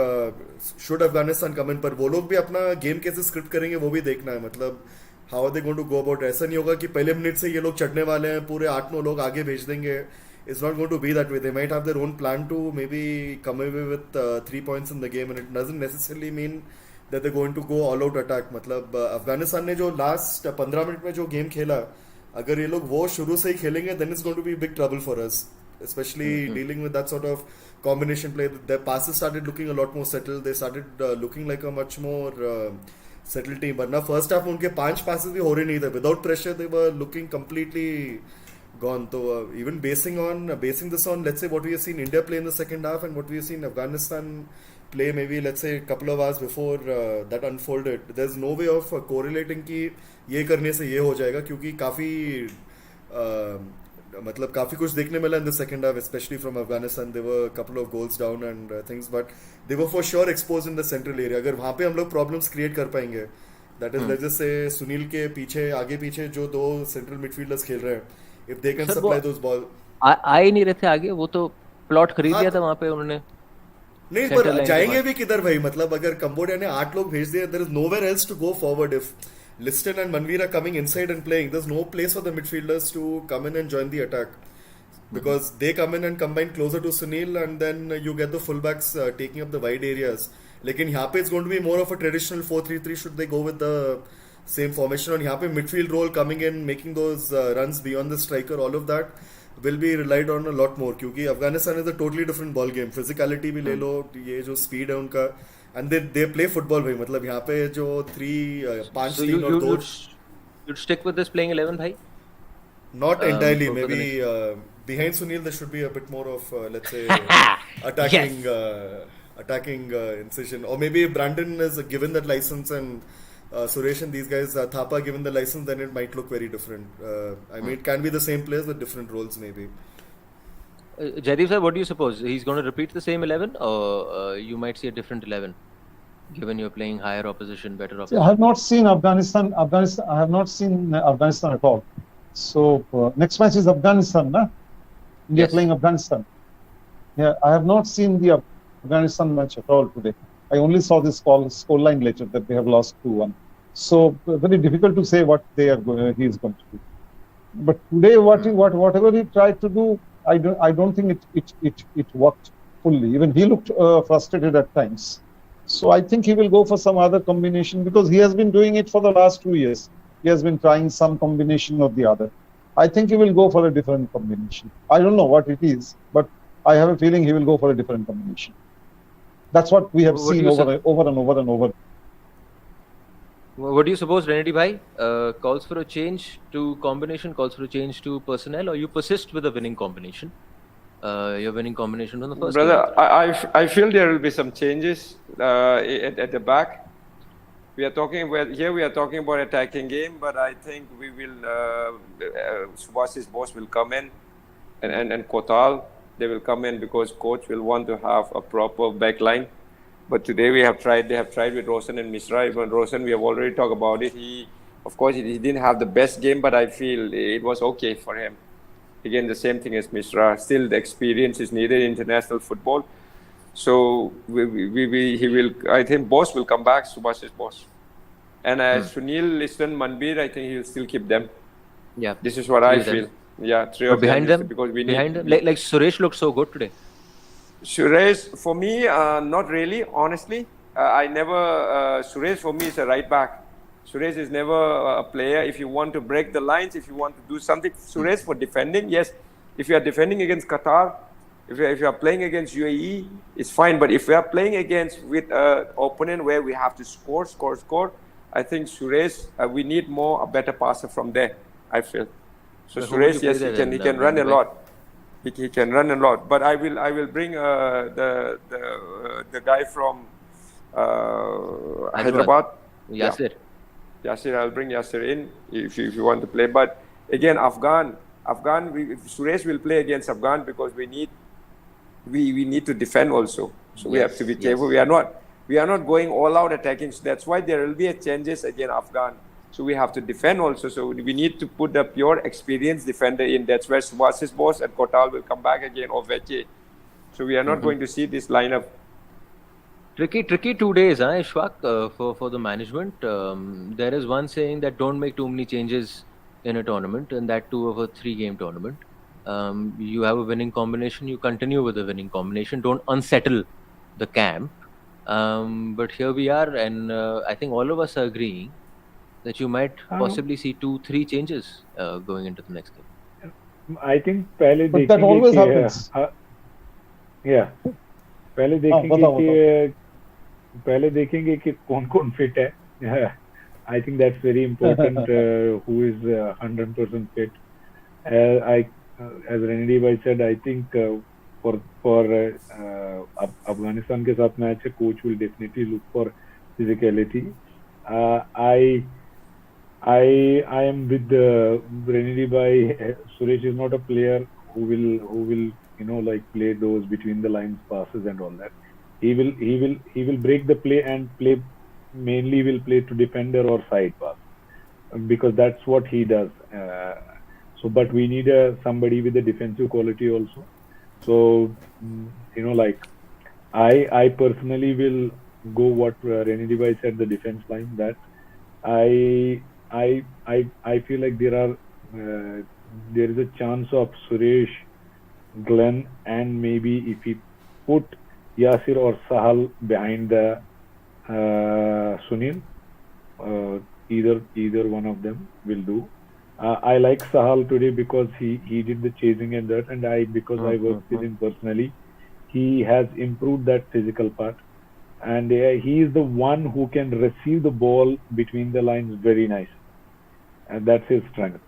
Speaker 4: should Afghanistan come in. पर वो लोग भी अपना game कैसे script करेंगे वो भी देखना है. मतलब how are they going to go about? ऐसा नहीं होगा कि पहले मिनट से ये लोग चढ़ने वाले हैं, पूरे 8-9 लोग आगे भेज देंगे. It's not going to be that way. They might have their own plan to maybe come away with 3 points in the game, and it doesn't necessarily mean that they're going to go all out attack. मतलब अफगानिस्तान ने जो last 15 minute में जो game खेला, अगर ये लोग वो शुरू से ही खेलेंगे, then it's going to be big trouble for us, especially dealing with that sort of combination play. Their passes started looking a lot more settled. They started looking like a much more settled team. But now first half उनके 5 passes भी हो रहे नहीं थे. Without pressure, they were looking completely gone. So even basing this on, let's say, what we have seen India play in the second half and what we have seen Afghanistan play maybe, let's say, a couple of hours before that unfolded, there's no way of correlating कि ये करने से ये हो जाएगा, क्योंकि मतलब काफी कुछ देखने मिला in the second half, especially from Afghanistan. There were a couple of goals down and things, but they were for sure exposed in the central area. अगर वहाँ पे हम लोग problems create कर पाएंगे, that is, let's just say, Sunil के पीछे आगे पीछे जो 2 central midfielders खेल रहे हैं, if they can supply those balls.
Speaker 1: आ ही नहीं रहे थे आगे, वो तो प्लॉट खरीद लिया था वहाँ पे उन्होंने.
Speaker 4: नहीं, पर जाएंगे भी किधर भाई? मतलब अगर कंबोडिया ने 8 लोग भेज दिए, there is nowhere else to go forward. If Liston and Manveer are coming inside and playing, there's no place for the midfielders to come in and join the attack, because they come in and combine closer to Sunil, and then you get the fullbacks taking up the wide areas. लेकिन यहाँ पे it's going to be more of a traditional 4-3-3 should they go with the same formation. और यहाँ पे midfield role coming in, making those runs beyond the striker, all of that will be relied on a lot more, क्योंकि Afghanistan is a totally different ball game. Physicality भी ले लो, ये जो speed है उनका, and they play football भाई. मतलब यहाँ पे जो 5-3 और 2.
Speaker 1: You'd stick with this playing 11 भाई?
Speaker 4: Not entirely. Maybe behind Sunil there should be a bit more of let's say attacking incision, or maybe if Brandon is given that license and Suresh and these guys Thapa given the license, then it might look very different. I mean, it can be the same players with different roles maybe.
Speaker 1: Jaydeep sir, what do you suppose? He's going to repeat the same 11, or you might see a different 11, given you're playing higher opposition, better opposition?
Speaker 5: I have not seen Afghanistan. I have not seen Afghanistan at all. So next match is Afghanistan, na? India playing Afghanistan. Yeah, I have not seen the Afghanistan match at all today. I only saw this scoreline later that they have lost 2-1. So very difficult to say what he is going to do. But today, whatever he tried to do, I don't think it worked fully. Even he looked frustrated at times. So I think he will go for some other combination, because he has been doing it for the last 2 years. He has been trying some combination of the other. I think he will go for a different combination. I don't know what it is, but I have a feeling he will go for a different combination. That's what we have seen over and over.
Speaker 1: What do you suppose, Renedy bhai? Calls for a change to combination, calls for a change to personnel, or you persist with a winning combination? Your winning combination on the first
Speaker 3: Brother, I feel there will be some changes at the back. We are talking about attacking game, but I think we will Subhash's boss will come in, and Kotal, they will come in because coach will want to have a proper back line. But today they have tried with Roshan and Mishra. Even Roshan, we have already talked about it. He didn't have the best game, but I feel it was okay for him. Again, the same thing as Mishra. Still, the experience is needed in international football. So he will. I think boss will come back. Subhash's boss, and Sunil, Liston, Manbir, I think he will still keep them.
Speaker 1: Yeah,
Speaker 3: this is what I feel. Yeah, three of
Speaker 1: behind them,
Speaker 3: because we
Speaker 1: behind
Speaker 3: need.
Speaker 1: Like Suresh looked so good today.
Speaker 3: Suresh, for me, not really. Honestly, Suresh for me is a right back. Suresh is never a player. If you want to break the lines, if you want to do something, Suresh for defending, yes. If you are defending against Qatar, if you are playing against UAE, it's fine. But if we are playing with an opponent where we have to score, I think Suresh, we need a better passer from there, I feel. So Suresh, yes, he can run a lot. He can run a lot. But I will bring the guy from Hyderabad.
Speaker 1: Yasir.
Speaker 3: Yasir, I'll bring Yasir in if you want to play. But again, Afghan, Suresh will play against Afghan because we need to defend also. So we have to be careful. We are not going all out attacking. So that's why there will be changes again Afghan. So we have to defend also. So we need to put the pure experienced defender in. That's where Subhash's boss and Kotal will come back again, or Veche. So we are not going to see this lineup.
Speaker 1: Tricky 2 days, Ishfaq, for the management. There is one saying that don't make too many changes in a tournament, and that too of a 3-game tournament. You have a winning combination, you continue with the winning combination. Don't unsettle the camp. But here we are, and I think all of us are agreeing that you might possibly see 2-3 changes going into the next game.
Speaker 2: I think but
Speaker 5: that always happens.
Speaker 2: पहले देखेंगे कि कौन fit है. I think that's very important. Who is 100% fit? As Renedy bhai said, I think for Afghanistan के साथ match है, coach will definitely look for physicality. I am with Renedy bhai. Suresh is not a player who will play those between the lines passes and all that. He will break the play and play mainly will play to defender or side pass because that's what he does. But we need somebody with a defensive quality also. So I personally will go what Renedy bhai said, the defense line. That I feel like there is a chance of Suresh, Glenn, and maybe if he put Yasir or Sahal behind the Sunil, either one of them will do. I like Sahal today because he did the chasing and that, and I worked with him personally. He has improved that physical part, and he is the one who can receive the ball between the lines very nice, and that's his strength.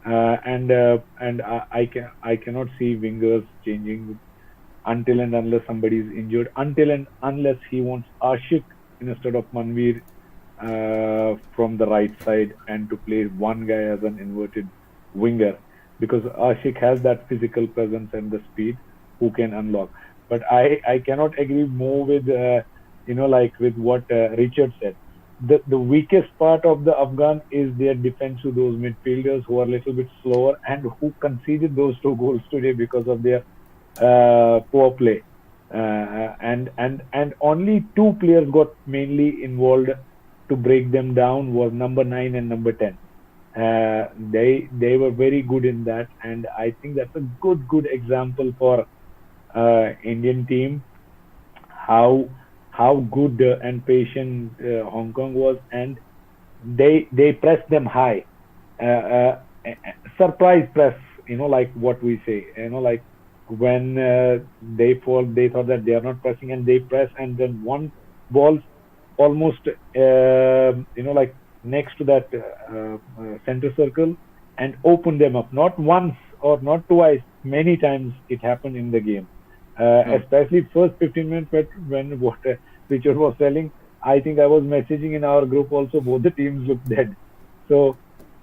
Speaker 2: and I cannot see wingers changing until and unless somebody is injured, until and unless he wants Ashik instead of Manveer from the right side and to play one guy as an inverted winger, because Ashik has that physical presence and the speed who can unlock. But I cannot agree more with like with what Richard said. The weakest part of the Afghan is their defense to those midfielders who are a little bit slower and who conceded those 2 goals today because of their poor play. And only 2 players got mainly involved to break them down, was number 9 and number 10. They were very good in that, and I think that's a good example for Indian team how good and patient Hong Kong was, and they pressed them high, surprise press, like what we say, like when they fall, they thought that they are not pressing, and they press, and then one ball almost like next to that center circle and open them up, not once or not twice, many times it happened in the game. Especially first 15 minutes when what Richard was telling, I think I was messaging in our group also, both the teams looked dead. So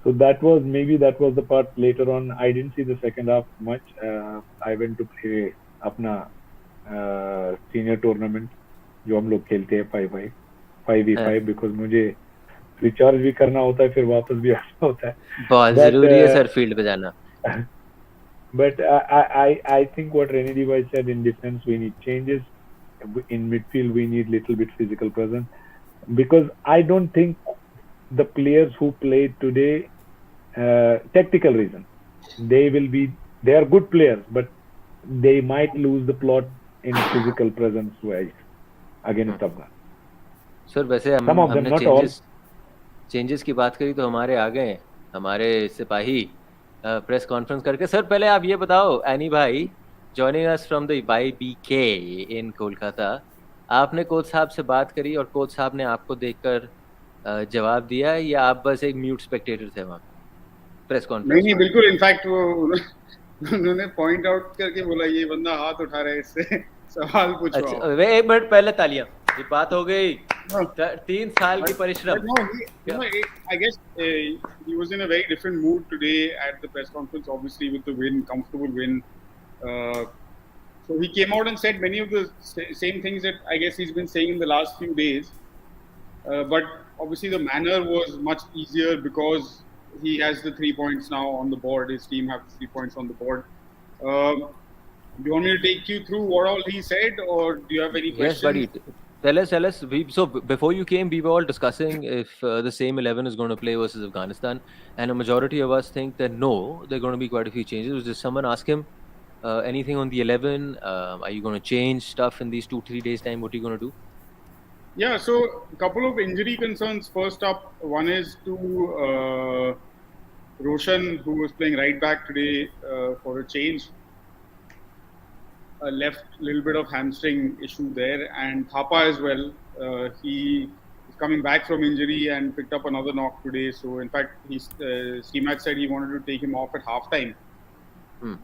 Speaker 2: that was the part later on. I didn't see the second half much. I went to play अपना senior tournament जो हम लोग खेलते हैं 5v5 because मुझे recharge भी करना होता है, फिर वापस भी आना होता है.
Speaker 1: बहुत जरूरी है सर फील्ड पे जाना.
Speaker 2: But I think what Renedy said, in defense we need changes. In midfield we need little bit physical presence, because I don't think the players who played today, tactical reason, they are good players, but they might lose the plot in physical presence wise against Afghan.
Speaker 1: Sir वैसे हमने changes की बात करी तो हमारे आ गए हमारे सिपाही प्रेस कॉन्फ्रेंस करके. सर पहले आप ये बताओ, एनी भाई joining us from the YBK इन कोलकाता, आपने कोच साहब से बात करी और कोच साहब ने आपको देखकर जवाब दिया, या आप बस एक म्यूट स्पेक्टेटर थे वहाँ प्रेस कॉन्फ्रेंस?
Speaker 6: नहीं बिल्कुल, इनफैक्ट वो उन्होंने पॉइंट आउट करके बोला ये बंदा हाथ उठा रहा है, इससे सवाल पूछो.
Speaker 1: अच्छा, वे 1 मिनट पहले तालियां, ये बात हो गई. 3 साल की परिश्रम.
Speaker 6: I guess he was in a very different mood today at the press conference, obviously with the win, comfortable win. So he came out and said many of the same things that I guess he's been saying in the last few days. But obviously the manner was much easier because he has the 3 points now on the board. His team have 3 points on the board. Do you want me to take you through what all he said, or do you have any questions?
Speaker 1: Yes, buddy. Tell us. So before you came, we were all discussing if the same 11 is going to play versus Afghanistan, and a majority of us think that no, there are going to be quite a few changes. Did someone ask him anything on the 11? Are you going to change stuff in these 2-3 days' time? What are you going to do?
Speaker 6: Yeah, so a couple of injury concerns. First up, one is to Roshan, who was playing right back today for a change. Left a little bit of hamstring issue there, and Thapa as well. He is coming back from injury and picked up another knock today. So in fact, Stimac said he wanted to take him off at halftime,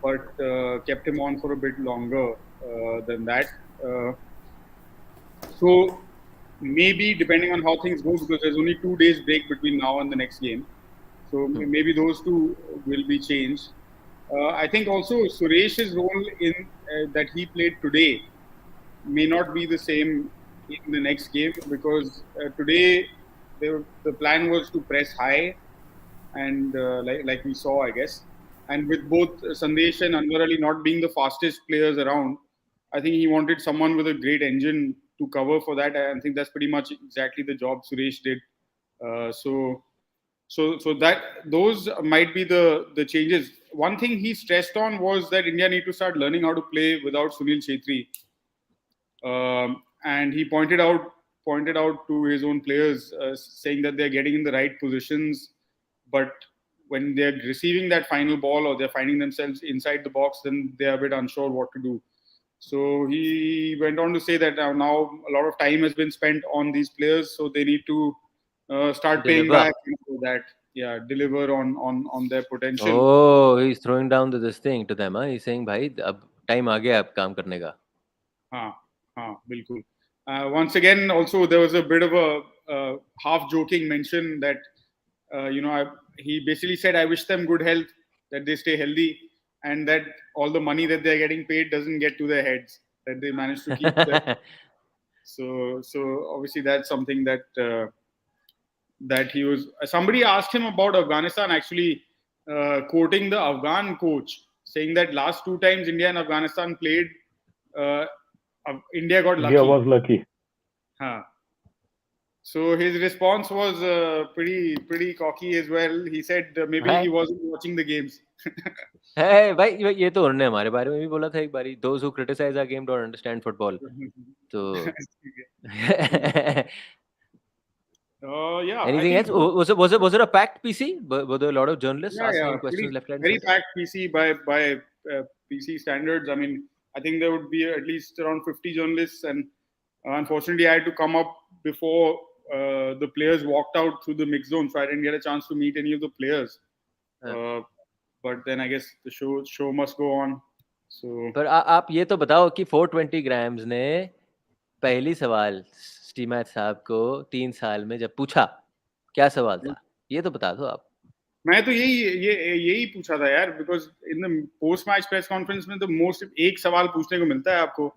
Speaker 6: but kept him on for a bit longer than that. So maybe depending on how things go, because there's only 2 days break between now and the next game, so maybe those two will be changed. I think also Suresh's role in that he played today may not be the same in the next game, because today the plan was to press high, and like we saw, I guess, and with both Sandesh and Anwar Ali not being the fastest players around, I think he wanted someone with a great engine to cover for that. I think that's pretty much exactly the job Suresh did. So that those might be the changes. One thing he stressed on was that India need to start learning how to play without Sunil Chhetri, and he pointed out to his own players, saying that they're getting in the right positions, but when they're receiving that final ball or they're finding themselves inside the box, then they're a bit unsure what to do. So he went on to say that now a lot of time has been spent on these players, so they need to start paying back for that. deliver on their potential.
Speaker 1: Oh, he's throwing down this thing to them. He's saying, भाई अब time आ गया अब काम करने का.
Speaker 6: बिल्कुल. Once again, also there was a bit of a half joking mention that he basically said, "I wish them good health, that they stay healthy, and that all the money that they're getting paid doesn't get to their heads, that they manage to keep them." So obviously that's something that he was. Somebody asked him about Afghanistan, actually quoting the Afghan coach, saying that last 2 times India and Afghanistan played, India got lucky.
Speaker 2: India was lucky.
Speaker 6: So his response was pretty cocky as well. He said maybe he wasn't watching the games.
Speaker 1: Hey, भाई ये तो उन्होंने हमारे बारे में भी बोला था एक बारी. Those who criticize our game don't understand football. So anything else? Was it a packed PC? Were there a lot of journalists asking questions left and
Speaker 6: very packed PC by PC standards. I mean, I think there would be at least around 50 journalists, and unfortunately I had to come up before the players walked out through the mix zone, so I didn't get a chance to meet any of the players. But then I guess the show must go on. So
Speaker 1: पर आप ये तो बताओ कि 420 grams ने पहली सवाल स्टीमैच साहब को 3 साल में जब पूछा, क्या सवाल था? ये तो बता दो आप.
Speaker 6: मैं तो यही पूछा था यार, because in the post match press conference में तो most एक सवाल पूछने को मिलता है आपको.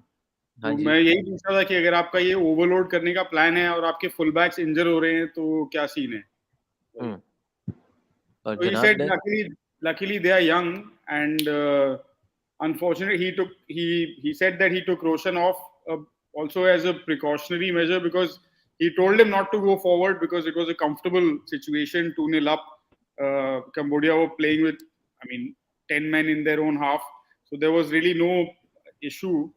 Speaker 6: तो मैं यही पूछा था कि अगर आपका ये ओवरलोड करने का प्लान है और आपके फुल बैक्स इंजर हो रहे हैं तो क्या सीन है? So he said luckily they are young, and unfortunately he said that he took Roshan off also as a precautionary measure, because he told him not to go forward because it was a comfortable situation, 2-0 up. Cambodia were playing with 10 men in their own half, so there was really no issue.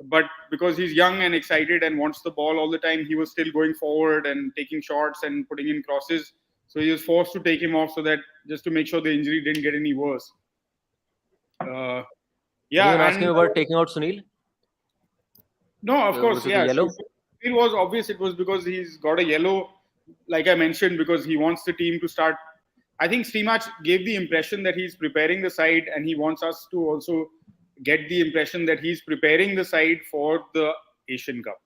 Speaker 6: But because he's young and excited and wants the ball all the time, he was still going forward and taking shots and putting in crosses. So he was forced to take him off, so that just to make sure the injury didn't get any worse.
Speaker 1: Anyone asking about taking out Sunil?
Speaker 6: No, of course, yeah.
Speaker 1: Yellow?
Speaker 6: So it was obvious. It was because he's got a yellow, like I mentioned, because he wants the team to start. I think Stimac gave the impression that he's preparing the side, and he wants us to also get the impression that he's preparing the side for the Asian Cup.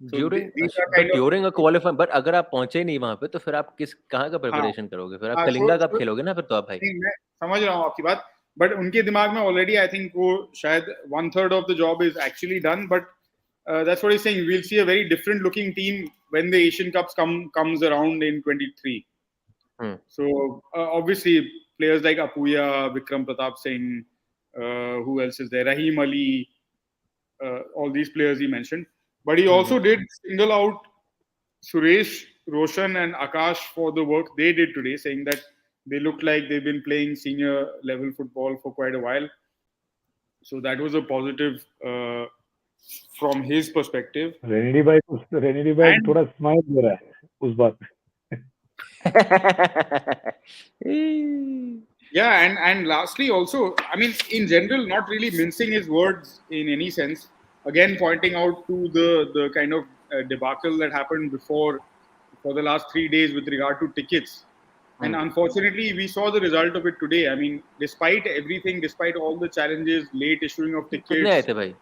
Speaker 6: So
Speaker 1: during a qualifying, but अगर आप पहुंचे नहीं वहां पे तो फिर आप कहाँ का प्रिपरेशन करोगे? फिर आप कलिंगा कप खेलोगे ना फिर तो आप भाई.
Speaker 6: मैं समझ रहा हूँ आपकी बात, but उनके दिमाग में already I think वो शायद 1/3 of the job is actually done, but that's what he's saying. We'll see a very different looking team when the Asian Cups comes around in 23. So obviously players like Apuya, Vikram Pratap Singh, who else is there? Rahim Ali, all these players he mentioned. But he also did single out Suresh, Roshan and Akash for the work they did today, saying that they look like they've been playing senior level football for quite a while. So that was a positive from his perspective.
Speaker 2: Renedy bhai थोड़ा smile दे रहा है उस बात
Speaker 6: में. Yeah, and lastly also, I mean, in general, not really mincing his words in any sense. Again, pointing out to the kind of debacle that happened for the last 3 days with regard to tickets. And unfortunately, we saw the result of it today. I mean, despite everything, despite all the challenges, late issuing of tickets,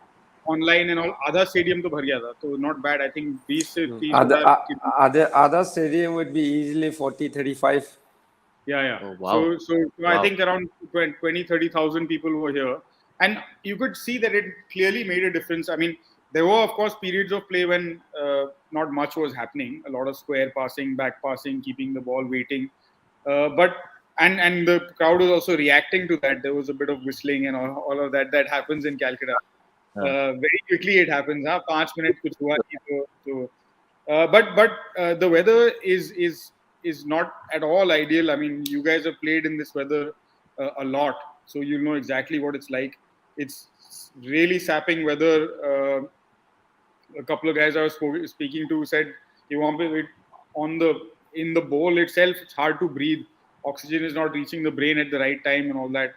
Speaker 6: online and all, Adha Stadium to bhar gaya tha. So not bad. I think these teams...
Speaker 3: Adha Stadium would be easily 40-35.
Speaker 6: Yeah.
Speaker 1: Oh, wow.
Speaker 6: So I think around 20-30,000 people were here. And you could see that it clearly made a difference. I mean, there were, of course, periods of play when not much was happening. A lot of square passing, back passing, keeping the ball waiting. But the crowd was also reacting to that. There was a bit of whistling and all of that happens in Calcutta. Very quickly it happens. 5 minutes kuch hua nahi. But the weather is not at all ideal. I mean, you guys have played in this weather a lot, so you know exactly what it's like. It's really sapping weather. A couple of guys I was speaking to said in the bowl itself, it's hard to breathe. Oxygen is not reaching the brain at the right time and all that.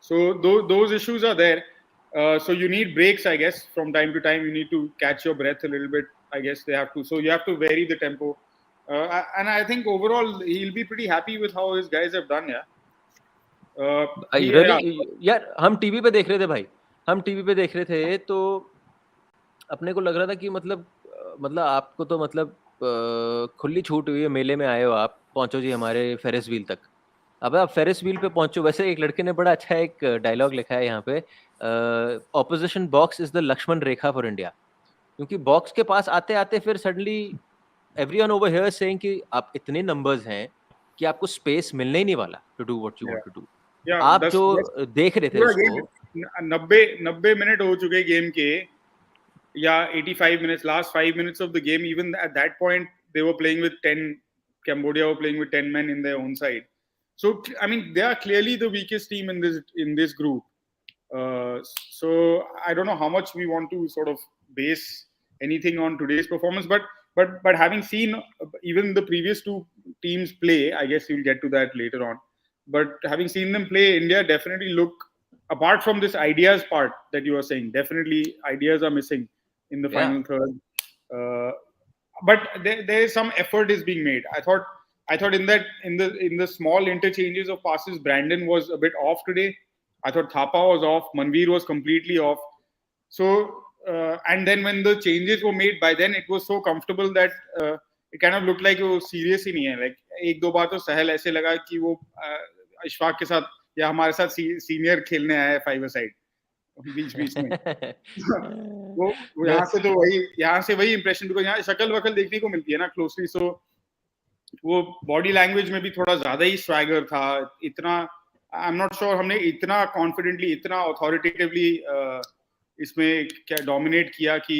Speaker 6: So those issues are there. So you need breaks, I guess. From time to time, you need to catch your breath a little bit. I guess they have to. So you have to vary the tempo. And I think overall he'll be pretty happy with how his guys have done.
Speaker 1: यार हम TV पे देख रहे थे भाई, हम TV पे देख रहे थे तो अपने को लग रहा था कि मतलब आपको तो मतलब खुली छूट हुई है, मेले में आए हो आप, पहुंचो जी हमारे फेरिस व्हील तक। अब आप फेरिस व्हील पे पहुंचो। वैसे एक लड़के ने बड़ा अच्छा एक डायलॉग लिखा है यहाँ पे, opposition box is the Lakshman rekha for India, क्योंकि बॉक्स के पास आते आते फिर suddenly everyone over here saying कि आप इतने नंबर्स हैं कि आपको स्पेस मिलने ही नहीं वाला to do what you want to do. आप जो देख रहे थे उसको
Speaker 6: 90 मिनट हो चुके गेम के, या 85 minutes, last 5 minutes of the game, even at that point they were playing with 10, Cambodia were playing with 10 men in their own side. So I mean they are clearly the weakest team in this group. So I don't know how much we want to sort of base anything on today's performance, but having seen even the previous two teams play, I guess you'll get to that later on, but having seen them play, India definitely look, apart from this ideas part that you are saying, definitely ideas are missing in the final third. But there is some effort is being made. I thought in the small interchanges of passes, Brandon was a bit off today. I thought Thapa was off, Manveer was completely off. So and then when the changes were made, by then it was so comfortable that it kind of looked like वो serious ही नहीं है. Like एक दो बार तो सहल ऐसे लगा कि वो इशफाक के साथ या हमारे साथ सीनियर खेलने आया है 5-a-side बीच में। वो यहाँ से वही इंप्रेशन, बिकॉज यहाँ शक्ल वकल देखने को मिलती है ना क्लोजली, सो वो बॉडी लैंग्वेज में भी थोड़ा ज्यादा ही स्वैगर था। इतना आई एम नॉट श्योर हमने इतना कॉन्फिडेंटली, इतना अथॉरिटेटिवली इसमें क्या डोमिनेट किया कि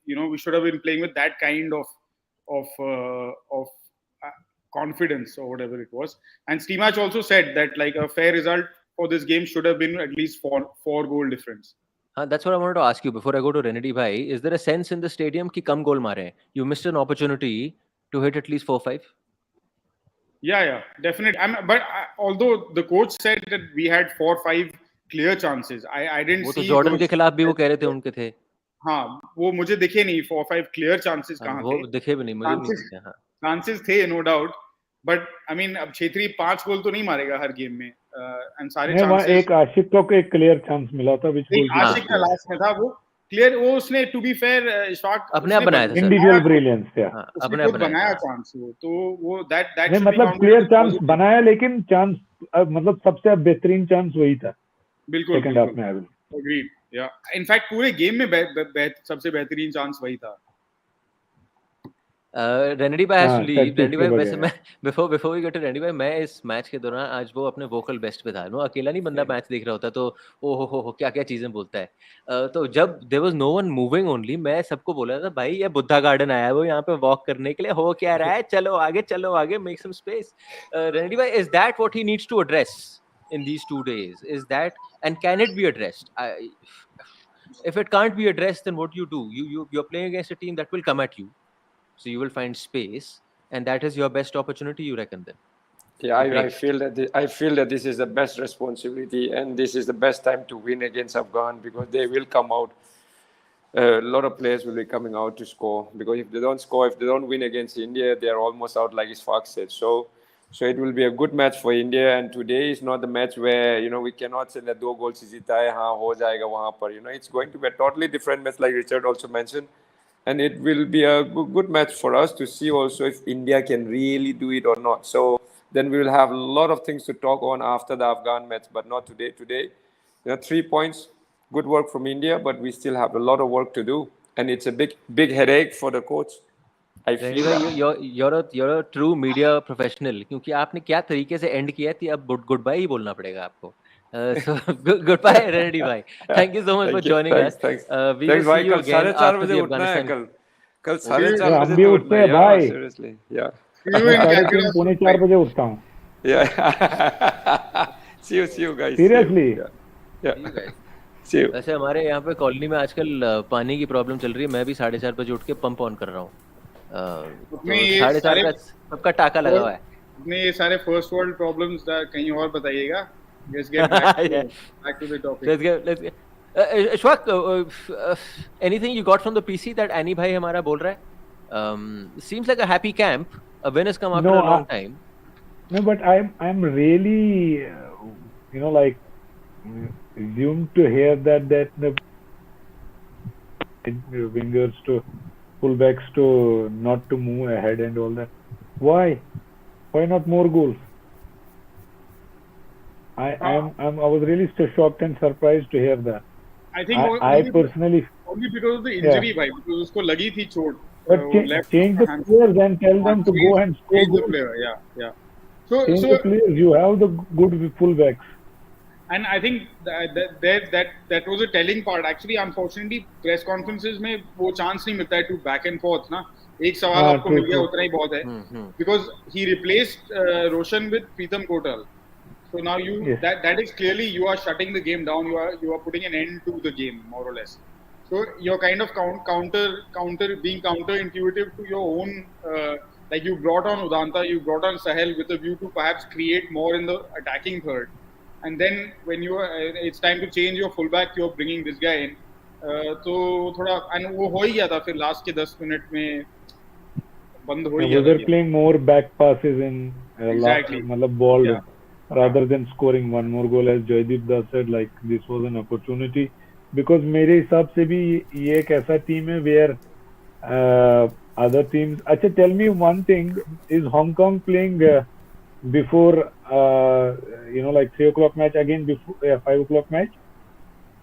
Speaker 6: you know we should have been playing with that kind of confidence or whatever it was. And Stimac also said that like a fair result for this game should have been at least four goal difference.
Speaker 1: That's what I wanted to ask you before I go to Renedy bhai. Is there a sense in the stadium ki kam goal mare hain? You missed an opportunity to hit at least 4-5.
Speaker 6: Yeah, definitely. But although the coach said that we had 4-5 clear chances, I didn't see.
Speaker 1: वो तो Jordan के खिलाफ भी वो कह रहे थे उनके थे।
Speaker 6: हाँ, वो मुझे दिखे नहीं 4-5 clear chances कहाँ थे?
Speaker 1: वो दिखे भी नहीं, मुझे नहीं दिखे। हाँ,
Speaker 6: chances थे no doubt, but I mean अब छेत्री 5 गोल तो नहीं मारेगा हर गेम में, and सारे chances।
Speaker 2: एक आशिक को एक क्लियर चांस मिला था,
Speaker 6: आशिक का लास्ट में था वो क्लियर, वो उसने टू बी फेयर इशफाक
Speaker 1: अपने आप बनाया था,
Speaker 2: इंडिविजुअल ब्रिलियंस थे,
Speaker 6: अपने आप बनाया चांस वो, तो वो दैट
Speaker 2: मतलब क्लियर चांस बनाया, लेकिन चांस मतलब सबसे बेहतरीन चांस वही था
Speaker 6: बिल्कुल
Speaker 2: सेकंड हाफ में।
Speaker 6: एग्रीड, या इनफैक्ट पूरे गेम में सबसे बेहतरीन चांस वही था।
Speaker 1: Renedy bhai has to leave. Renedy bhai, वैसे मैं before we get to Renedy bhai, मैं इस मैच के दौरान आज वो अपने वोकल बेस्ट पे था। वो अकेला नहीं बंदा मैच देख रहा होता तो ओ हो क्या क्या चीजें बोलता है। तो जब there was no one moving only, मैं सबको बोल रहा था भाई ये बुद्धा गार्डन आया है वो यहाँ पे वॉक करने के लिए, हो क्या रहा है, चलो आगे make some space. Renedy bhai, is that what he needs to address in these 2 days? Is that, and can it be addressed? If it can't be addressed, then what do? You're playing against a team that will come at you. So you will find space, and that is your best opportunity, you reckon then?
Speaker 3: Yeah, I feel that this is the best responsibility, and this is the best time to win against Afghan, because they will come out. A lot of players will be coming out to score, because if they don't score, if they don't win against India, they are almost out, like Ishfaq said. So it will be a good match for India, and today is not the match where we cannot say that 2 goals जीता है, हाँ हो जाएगा वहाँ पर. It's going to be a totally different match, like Richard also mentioned. And it will be a good match for us to see also if India can really do it or not. So then we will have a lot of things to talk on after the Afghan match, but not today. Today, 3 points, good work from India, but we still have a lot of work to do. And it's a big headache for the coach. I feel
Speaker 1: you're a true media professional, क्योंकि आपने क्या तरीके से end किया थी, अब goodbye ही बोलना पड़ेगा आपको। So goodbye Renedy bhai. Thank you so much for joining us.
Speaker 3: Thanks.
Speaker 1: We will see you again after the Afghanistan.
Speaker 3: कल 4:30
Speaker 2: हम भी उठते हैं भाई,
Speaker 3: seriously. Yeah.
Speaker 2: 3:45 बजे उठता हूँ।
Speaker 3: Yeah. See you guys.
Speaker 2: Seriously.
Speaker 3: Yeah. See you.
Speaker 1: वैसे हमारे यहाँ पे कॉलोनी में आजकल पानी की प्रॉब्लम चल रही है। मैं भी 4:30 बजे उठ के पंप ऑन कर रहा हूँ। 4:30 का सबका टाका लगा हुआ है।
Speaker 6: अपने ये सारे फर्स्ट वर्ल्ड प्रॉब्लम्स कहीं और बताइएगा। Let's get back to the topic.
Speaker 1: Let's get Ishfaq, anything you got from the PC that Aney bhai हमारा बोल रहा है? Seems like a happy camp. A win has come after
Speaker 2: No,
Speaker 1: a long time.
Speaker 2: No, but I'm really, like assumed to hear that the wingers to fullbacks to not to move ahead and all that. Why? Why not more goals? I was really so shocked and surprised to hear that.
Speaker 6: I think
Speaker 2: I personally.
Speaker 6: only because of the injury, bhai, because उसको लगी थी चोट.
Speaker 2: But change the players and tell them to go and score goals.
Speaker 6: Yeah. So
Speaker 2: the players. You have the good fullbacks.
Speaker 6: And I think that was a telling part. Actually, unfortunately, press conferences में वो chance नहीं मिलता है to back and forth ना. एक सवाल आपको मिल गया उतना ही बहुत है. Because he replaced Roshan with Pritam Kotal. So now that is clearly you are shutting the game down. You are putting an end to the game more or less. So you're kind of being counterintuitive to your own. Like you brought on Udanta, you brought on Sahel with a view to perhaps create more in the attacking third. And then when it's time to change your fullback, you're bringing this guy in. तो थोड़ा and वो हो ही गया था फिर last के 10 minute में बंद हो ही गया.
Speaker 2: They're playing more back passes in
Speaker 6: exactly.
Speaker 2: मतलब ball rather than scoring one more goal, as Jaydeep Basu said. Like this was an opportunity because मेरे हिसाब से भी ये एक ऐसा team है where other teams. अच्छा, tell me one thing: is Hong Kong playing before like 3 o'clock match again before 5 o'clock match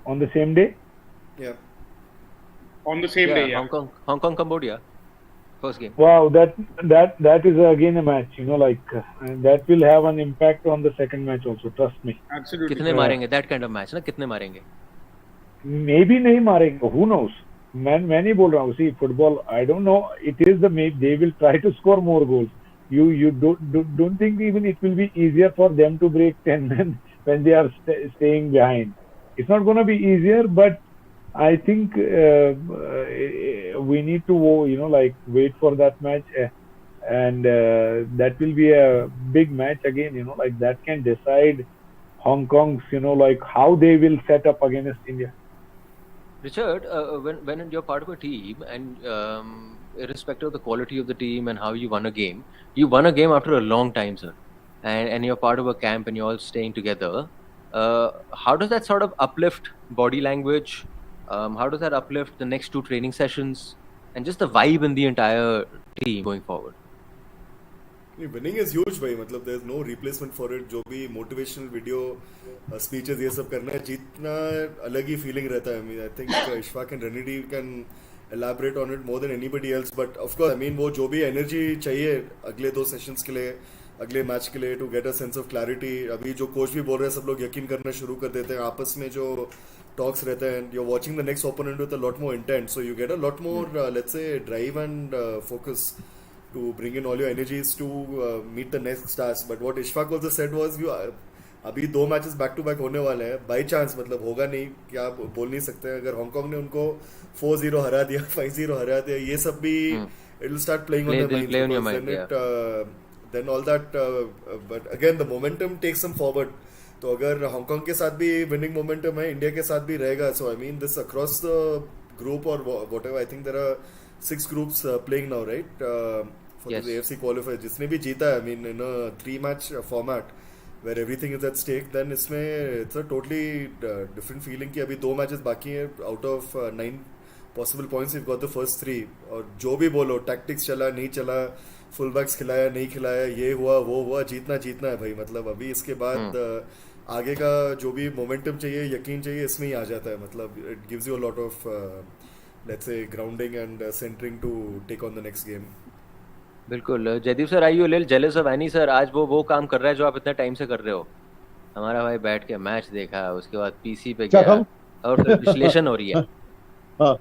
Speaker 2: on the same day?
Speaker 4: Yeah.
Speaker 6: On the same day, yeah.
Speaker 1: Hong Kong, Cambodia, first game.
Speaker 2: Wow, that is again a match. And that will have an impact on the second match also. Trust me.
Speaker 6: Absolutely.
Speaker 1: कितने मारेंगे that kind of match ना? कितने मारेंगे?
Speaker 2: Maybe नहीं मारेंगे. Who knows? मैं नहीं बोल रहा हूँ. See, football, I don't know. It is they will try to score more goals. You don't think even it will be easier for them to break 10 when they are staying behind. It's not going to be easier, but I think we need to wait for that match, and that will be a big match again. That can decide Hong Kong's how they will set up against India.
Speaker 1: Richard, when you're part of a team and irrespective of the quality of the team and how you won a game after a long time, sir, and you're part of a camp and you're all staying together. How does that sort of uplift body language? How does that uplift the next 2 training sessions and just the vibe in the entire team going forward?
Speaker 4: Winning is huge, भाई. मतलब there's no replacement for it. जो भी motivational video, speeches ये सब करना है, जीतना अलग ही feeling रहता है. I mean, I think Ishfaq and Renedy can elaborate on it more than anybody else. But of course, I mean, वो जो भी energy चाहिए अगले 2 sessions के लिए, अगले मैच के लिए, to get a sense of clarity. अभी जो कोच भी बोल रहे हैं, सब लोग यकीन करना शुरू कर देते हैं. आपस में जो talks रहते हैं, you're watching the next opponent with a lot more intent, so you get a lot more let's say drive and focus to bring in all your energies to meet the next task. But what Ishfaq also said was अभी 2 matches back to back होने वाले हैं. By chance मतलब होगा नहीं, क्या बोल नहीं सकते हैं. अगर हांगकांग ने उनको 4-0 हरा दिया, 5-0 हरा दिया, ये सब भी it will start playing on their minds. Then all that, but again the momentum takes them forward. तो अगर हांगकांग के साथ भी विनिंग मोमेंटम है, इंडिया के साथ भी रहेगा. So I mean this across the group और whatever, I think there are 6 groups playing now, right, for the AFC qualifier. जिसने भी जीता है, I mean in a 3 match format where everything is at stake, then इसमें it's a totally different feeling कि अभी 2 matches बाकी हैं. Out of 9 possible points we've got the first 3. और जो भी बोलो, टैक्टिक्स चला नहीं चला, फुल बैक्स खिलाया नहीं खिलाया, ये हुआ वो हुआ, जीतना है भाई. मतलब अभी इसके बाद आगे का जो भी मोमेंटम चाहिए, यकीन चाहिए, इसमें ही आ जाता है. मतलब it gives you a lot of let's say grounding and centering to take on the next game.
Speaker 1: बिल्कुल. Jaydeep sir, I you little jealous of any sir? आज वो काम कर रहा है जो आप इतने टाइम से कर रहे हो. हमारा भाई बैठ के मैच देखा, उसके बाद पीसी पे गया और फिर विश्लेषण हो रही है.
Speaker 5: हाँ,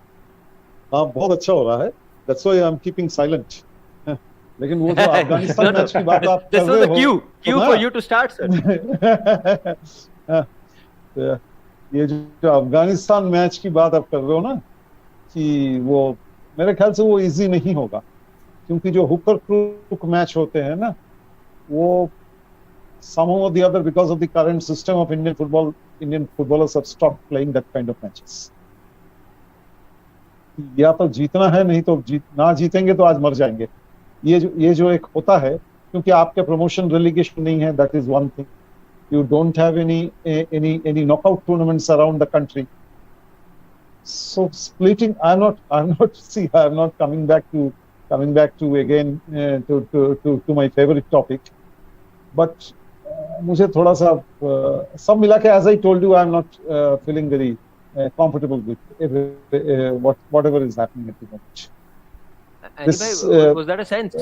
Speaker 5: बहुत अच्छा हो रहा है. That's why I'm keeping silent. लेकिन वो जो अफगानिस्तान मैच की बात आप कर रहे हो,
Speaker 1: cue for you to start sir.
Speaker 5: ये जो अफगानिस्तान मैच की बात आप कर रहे हो ना, कि वो मेरे ख्याल से वो इजी नहीं होगा, क्योंकि जो हुकर क्रूक मैच होते हैं ना, वो somehow or the other, because of the current system of Indian football, Indian footballers have stopped playing that kind of matches. या तो जीतना है, नहीं तो ना जीतेंगे तो आज मर जाएंगे। ये जो एक होता है, क्योंकि आपके प्रमोशन रेलीगेशन नहीं है, that is one thing. You don't have any knockout tournaments around the country. So splitting, I'm not coming back to again to my favorite topic. But मुझे थोड़ा सा सब मिला के, as I told you, I'm not feeling very comfortable with whatever is happening at the moment.
Speaker 1: Aney, was that a sense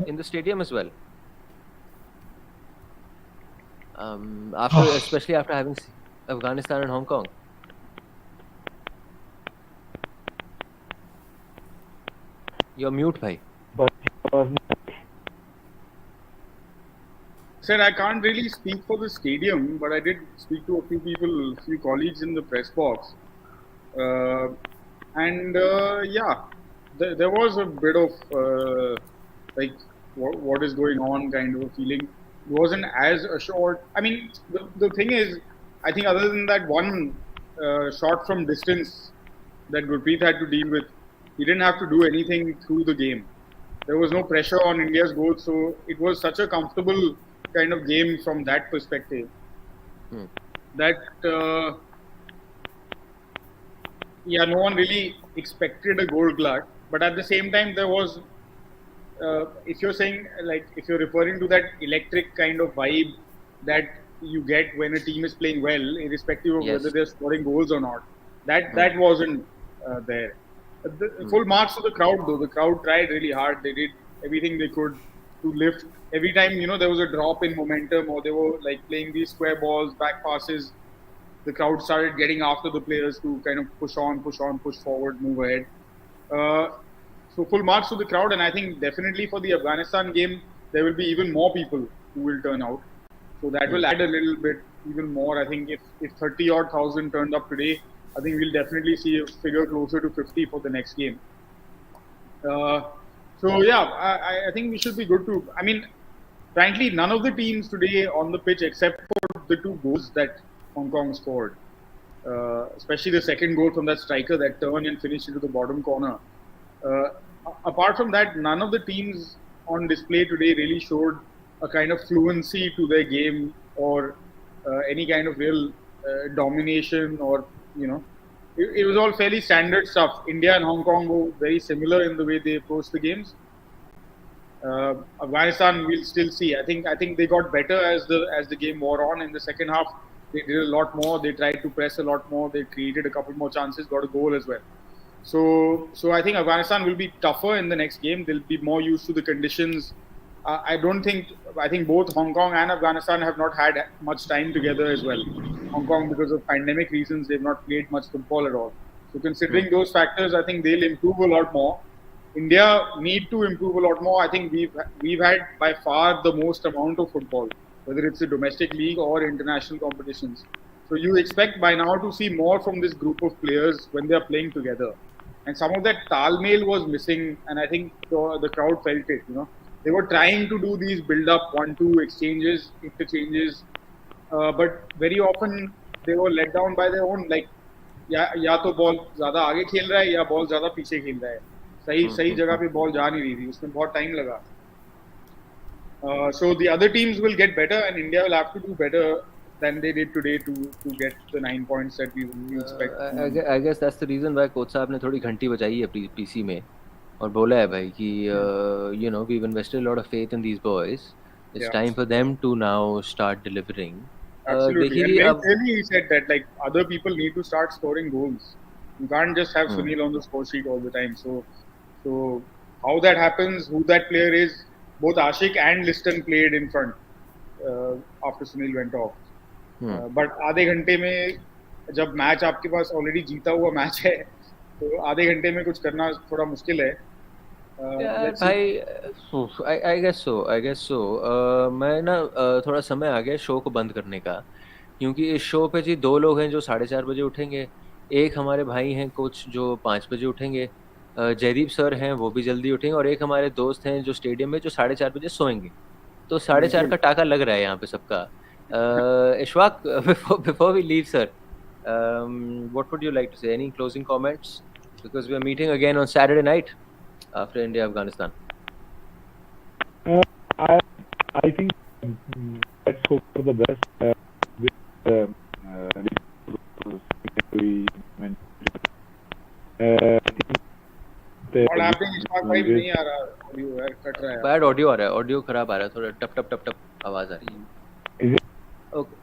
Speaker 1: in the stadium as well? Especially after having Afghanistan and Hong Kong. You're mute, bhai.
Speaker 6: Sir, I can't really speak for the stadium, but I did speak to a few people, a few colleagues in the press box. Yeah, there was a bit of like what is going on kind of a feeling. It wasn't as assured. I mean, the thing is, I think other than that one shot from distance that Gurpreet had to deal with, he didn't have to do anything through the game. There was no pressure on India's goal, so it was such a comfortable kind of game from that perspective. That no one really expected a goal glut, but at the same time there was. If you're saying, like, if you're referring to that electric kind of vibe that you get when a team is playing well, irrespective of whether they're scoring goals or not, that wasn't there. Full marks to the crowd, though. The crowd tried really hard. They did everything they could to lift. Every time, there was a drop in momentum, or they were like playing these square balls, back passes, the crowd started getting after the players to kind of push forward, move ahead. So full marks to the crowd, and I think definitely for the Afghanistan game, there will be even more people who will turn out. So that will add a little bit, even more. I think if 30,000 turned up today, I think we'll definitely see a figure closer to 50 for the next game. I think we should be good to. I mean, frankly, none of the teams today on the pitch, except for the 2 goals that Hong Kong scored, especially the second goal from that striker that turned and finished into the bottom corner. Apart from that, none of the teams on display today really showed a kind of fluency to their game, or any kind of real domination, or it was all fairly standard stuff. India and Hong Kong were very similar in the way they approached the games. Afghanistan, we'll still see. I think they got better as the game wore on. In the second half, they did a lot more. They tried to press a lot more. They created a couple more chances, got a goal as well. So I think Afghanistan will be tougher in the next game. They'll be more used to the conditions. I think both Hong Kong and Afghanistan have not had much time together as well. Hong Kong, because of pandemic reasons, they've not played much football at all. So considering those factors, I think they'll improve a lot more. India need to improve a lot more. I think we've had by far the most amount of football, whether it's a domestic league or international competitions. So you expect by now to see more from this group of players when they are playing together. And some of that talmail was missing, and I think the crowd felt it. They were trying to do these build-up 1-2 exchanges, interchanges, but very often they were let down by their own. Like, या तो ball ज़्यादा आगे खेल रहा है या ball ज़्यादा पीछे खेल रहा है, सही जगह पे बॉल जा नहीं रही थी, उसमें बहुत टाइम लगा. So the other teams will get better, and India will have to do better than they did today to get the 9 points that we expect.
Speaker 1: I guess that's the reason why coach साहब ने थोड़ी घंटी बजाई है PC में और बोला है भाई कि we've invested a lot of faith in these boys. It's time for them to now start delivering.
Speaker 6: Absolutely. And very clearly he said that, like, other people need to start scoring goals. You can't just have Sunil on the score sheet all the time. So how that happens, who that player is, both Ashik and Liston played in front after Sunil went off. But आधे घंटे में जब match आपके पास already जीता हुआ match है तो आधे घंटे में कुछ करना थोड़ा मुश्किल है.
Speaker 1: I guess so. मैं ना थोड़ा समय आ गया शो को बंद करने का, क्योंकि इस शो पे जी 2 लोग हैं जो 4:30 बजे उठेंगे, एक हमारे भाई हैं कोच जो 5 बजे उठेंगे, जयदीप सर हैं वो भी जल्दी उठेंगे, और एक हमारे दोस्त हैं जो स्टेडियम में जो 4:30 बजे सोएंगे. तो 4:30 का टाका लग रहा है यहाँ पे सबका. Ishfaq, before we leave, sir, what would you like to say? Any closing comments? Because we are meeting again on Saturday night after India Afghanistan.
Speaker 2: I think let's hope for the best.
Speaker 6: What happening? Ishfaq भाई नहीं आ रहा, audio यार cut रहा है.
Speaker 1: Bad audio आ रहा है, audio खराब आ रहा है, थोड़ा टप टप टप टप आवाज आ रही है.
Speaker 2: Is it?
Speaker 1: Okay.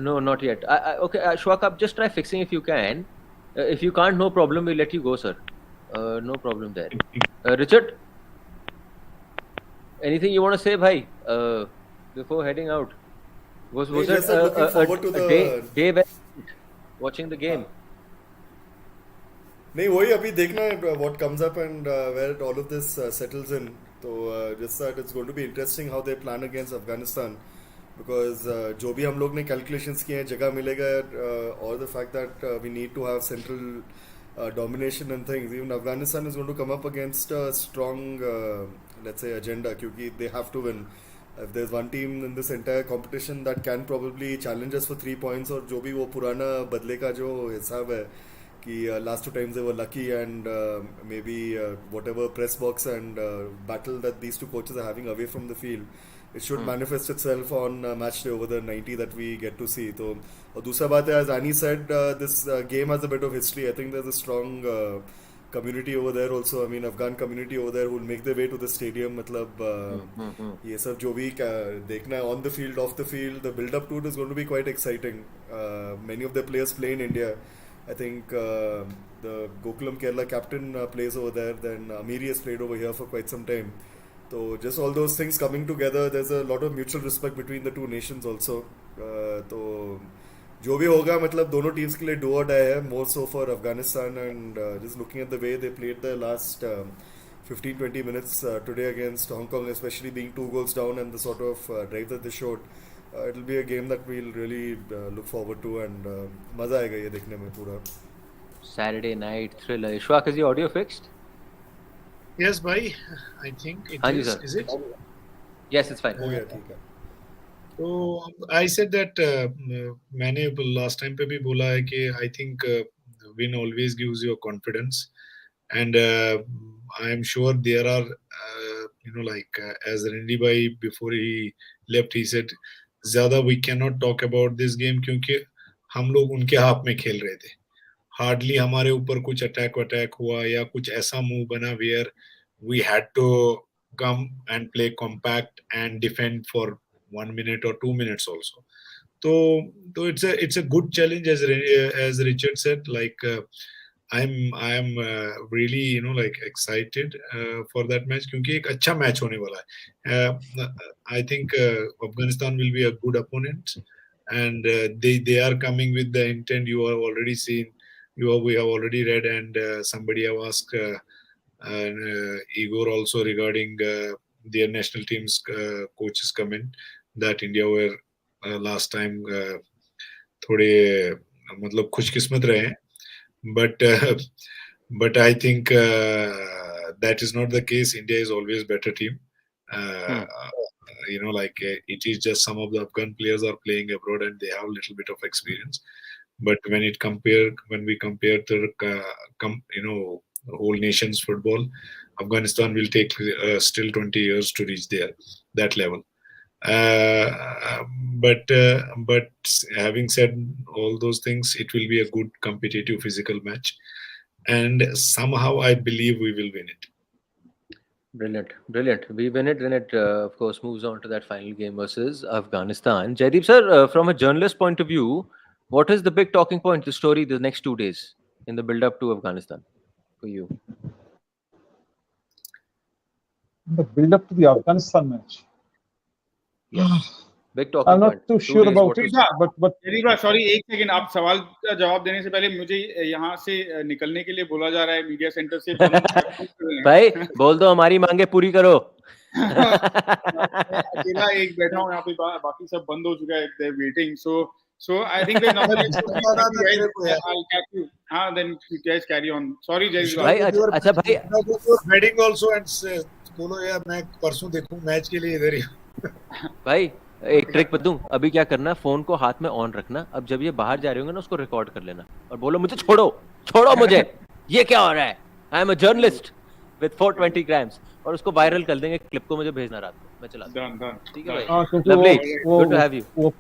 Speaker 1: No, not yet. Okay, Ishfaq, just try fixing if you can. If you can't, no problem. We'll let you go, sir. No problem there. Richard, anything you want to say, bhai? Before heading out, was
Speaker 4: Yes,
Speaker 1: it
Speaker 4: I'm looking forward to the
Speaker 1: day when watching the game?
Speaker 4: नहीं वही अभी देखना है what comes up and where all of this settles in. तो just that it's going to be interesting how they plan against Afghanistan because जो भी हम लोग ने calculations किए हैं जगह मिलेगा or the fact that we need to have central domination and things. Even Afghanistan is going to come up against a strong let's say agenda क्योंकि they have to win. If there's one team in this entire competition that can probably challenge us for 3 points और जो भी वो पुराना बदले का जो हिसाब है कि last 2 times they were lucky and maybe whatever press box and battle that these two coaches are having away from the field, it should manifest itself on match day over the 90 that we get to see. तो और दूसरा बात है, as Aney said, this game has a bit of history. I think there's a strong community over there also. I mean, Afghan community over there who will make their way to the stadium. मतलब ये सब जो भी देखना है on the field, off the field, the build up to it is going to be quite exciting. Many of the players play in India. I think the Gokulam Kerala captain plays over there. Then Amiri has played over here for quite some time. So just all those things coming together, there's a lot of mutual respect between the two nations also. तो जो भी होगा मतलब दोनों teams के लिए do or die है, more so for Afghanistan and just looking at the way they played the last 15-20 minutes today against Hong Kong, especially being 2 goals down and the sort of drive that they showed. It'll be a game that we'll really look forward to and मजा आएगा ये देखने में पूरा.
Speaker 1: Saturday night thriller. Ishfaq, is the audio fixed?
Speaker 7: Yes, bhai. I think it
Speaker 1: हाँ जी
Speaker 7: is.
Speaker 1: sir.
Speaker 7: Is it?
Speaker 1: Yes, it's fine.
Speaker 4: हो गया ठीक है.
Speaker 7: So I said that मैंने last time पे भी बोला है कि I think win always gives you confidence, and I am sure there are as Renedy bhai before he left he said ज़्यादा we cannot talk about this game क्योंकि हम लोग उनके हाथ में खेल रहे थे. Hardly हमारे ऊपर कुछ अटैक हुआ या कुछ ऐसा मूव बना where we had to come and play compact and defend for 1 minute or 2 minutes also. So it's a good challenge as Richard said. Like I am really excited for that match क्योंकि एक अच्छा match होने वाला है. I think Afghanistan will be a good opponent and they are coming with the intent you have already seen. We have already read and somebody have asked Igor also regarding their national team's coaches comment that India were last time थोड़े मतलब खुशकिस्मत रहे हैं, but I think that is not the case. India is always better team. It is just some of the Afghan players are playing abroad and they have a little bit of experience. But when we compare the whole nation's football, Afghanistan will take still 20 years to reach that level. But having said all those things, it will be a good competitive physical match, and somehow I believe we will win it.
Speaker 1: Brilliant. We win it, then it of course moves on to that final game versus Afghanistan. Jaydeep sir, from a journalist point of view, what is the big talking point, the story, the next 2 days in the build-up to Afghanistan for you?
Speaker 5: The build-up to the Afghanistan match.
Speaker 1: Yes. Big talking
Speaker 5: I'm
Speaker 1: point.
Speaker 5: not too sure about it, but
Speaker 6: sorry एक second, आप सवाल का जवाब देने से पहले मुझे यहाँ से निकलने के लिए बोला जा रहा है मीडिया सेंटर से.
Speaker 1: भाई बोल दो हमारी मांगे पूरी करो.
Speaker 6: अकेला एक बैठा हूँ यहाँ पे, बाकी सब बंद हो चुका है, they're waiting. So I think there's another I'll catch you. Then you guys carry on. Sorry Jaydeep.
Speaker 1: भाई अच्छा भाई
Speaker 7: Wedding also and बोलो यार मैं परसों देखूं मैच के लिए इधर ही.
Speaker 1: भाई एक ट्रिक बताऊं, अभी क्या करना, फोन को हाथ में ऑन रखना, अब जब ये बाहर जा रहे होंगे ना उसको रिकॉर्ड कर लेना और बोलो मुझे छोड़ो मुझे. ये क्या हो रहा है, I am a journalist with 420 grams, और उसको वायरल कर देंगे, क्लिप को मुझे भेजना रात को, मैं चला दूंगा।
Speaker 6: Done.
Speaker 1: ठीक है भाई,
Speaker 5: हाँ, क्योंकि
Speaker 1: लवली,
Speaker 5: वो
Speaker 1: गुड टू हैव यू।
Speaker 5: वो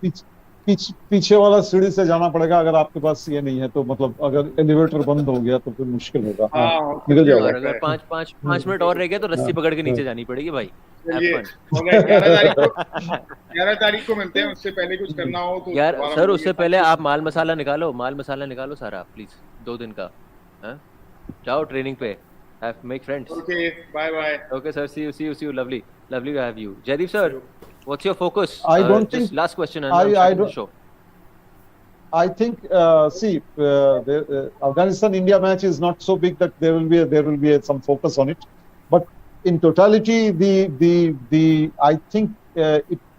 Speaker 5: पीछे वाला सीढ़ी से जाना पड़ेगा, अगर आपके पास ये नहीं है तो, मतलब अगर एलिवेटर बंद हो गया तो फिर मुश्किल होगा। हाँ,
Speaker 6: हाँ,
Speaker 5: निकल
Speaker 6: ये
Speaker 1: और
Speaker 5: जाएगा।
Speaker 1: अगर 5 मिनट और रह गया तो रस्सी पकड़ के नीचे जानी पड़ेगी भाई।
Speaker 6: चलिए,
Speaker 1: Have fun.
Speaker 6: हो गया, 11 तारीख को मिलते हैं। उससे पहले कुछ करना हो तो
Speaker 1: यार
Speaker 6: दोबारा
Speaker 1: सर,
Speaker 6: मिलेंगे।
Speaker 1: उससे पहले आप माल मसाला निकालो सारा प्लीज, 2 दिन का। हाँ, जाओ ट्रेनिंग पे, make friends.
Speaker 6: Okay, bye.
Speaker 1: Okay sir, see you, lovely to have you. Jaydeep sir, what's your focus?
Speaker 5: I don't
Speaker 1: just
Speaker 5: think-
Speaker 1: last question and
Speaker 5: I
Speaker 1: I'm starting the
Speaker 5: don't-
Speaker 1: show.
Speaker 5: I think the Afghanistan-India match is not so big that there will be some focus on it. But in totality, I think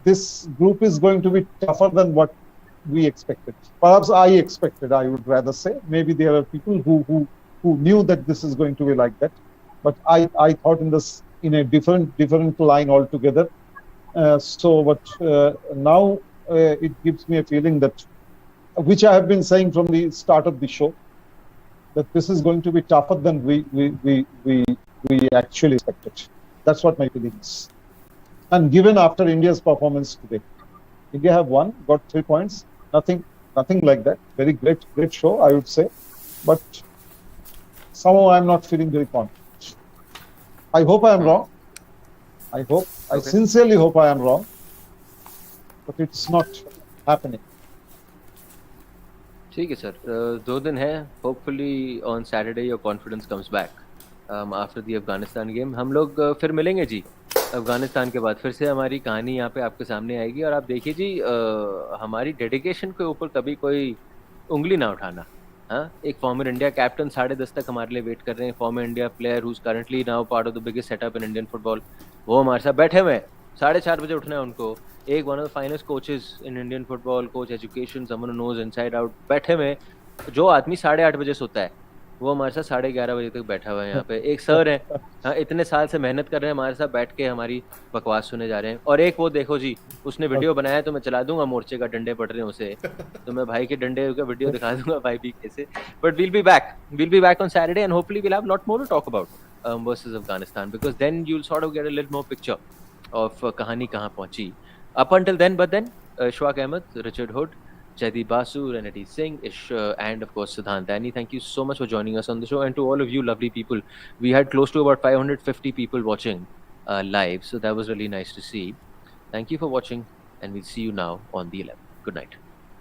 Speaker 5: this group is going to be tougher than what we expected. Perhaps I expected. I would rather say maybe there are people who knew that this is going to be like that. But I thought in a different line altogether. But now it gives me a feeling that, which I have been saying from the start of the show, that this is going to be tougher than we actually expected. That's what my feeling is. And given after India's performance today, India have won, got 3 points. Nothing like that. Very great show, I would say. But somehow I'm not feeling very confident. I hope I am wrong. I sincerely hope I am wrong. But it's not happening.
Speaker 1: ठीक है sir, 2 दिन है, hopefully on Saturday your confidence comes back after the Afghanistan game. हम लोग फिर मिलेंगे जी अफगानिस्तान के बाद, फिर से हमारी कहानी यहाँ पे आपके सामने आएगी। और आप देखिए जी, हमारी डेडिकेशन के ऊपर कभी कोई उंगली ना उठाना। हाँ, एक फॉर्मर इंडिया कैप्टन 10:30 तक हमारे लिए वेट कर रहे हैं, farmer India player who is currently now part of the biggest setup in Indian football, वो हमारे साथ बैठे हुए हैं। 4:30 बजे उठना है उनको। एक one of the finest coaches in Indian football, coach education, someone who knows inside out, बैठे हुए। जो आदमी 8:30 बजे सोता है वो हमारे साथ 11:30 बजे तक बैठा हुआ है यहाँ पे। एक सर है, हाँ, इतने साल से मेहनत कर रहे हैं, हमारे साथ बैठ के हमारी बकवास सुने जा रहे हैं। और एक वो देखो जी, उसने वीडियो बनाया तो मैं चला दूंगा, मोर्चे का डंडे पड़ रहे हैं उसे, तो मैं भाई के डंडे का वीडियो दिखा दूंगा भाई भी कैसे। But we'll be back on Saturday and hopefully we'll have a lot more to talk about versus Afghanistan, because then you'll sort of get a little more picture of कहानी कहाँ पहुंची। Up until then, Ishfaq Ahmed, Richard Hood, Jaydeep Basu, Renedy Singh, and of course Siddhanth, Aney, thank you so much for joining us on the show. And to all of you lovely people, we had close to about 550 people watching live, so that was really nice to see. Thank you for watching, and we'll see you now on the 11th. Good night.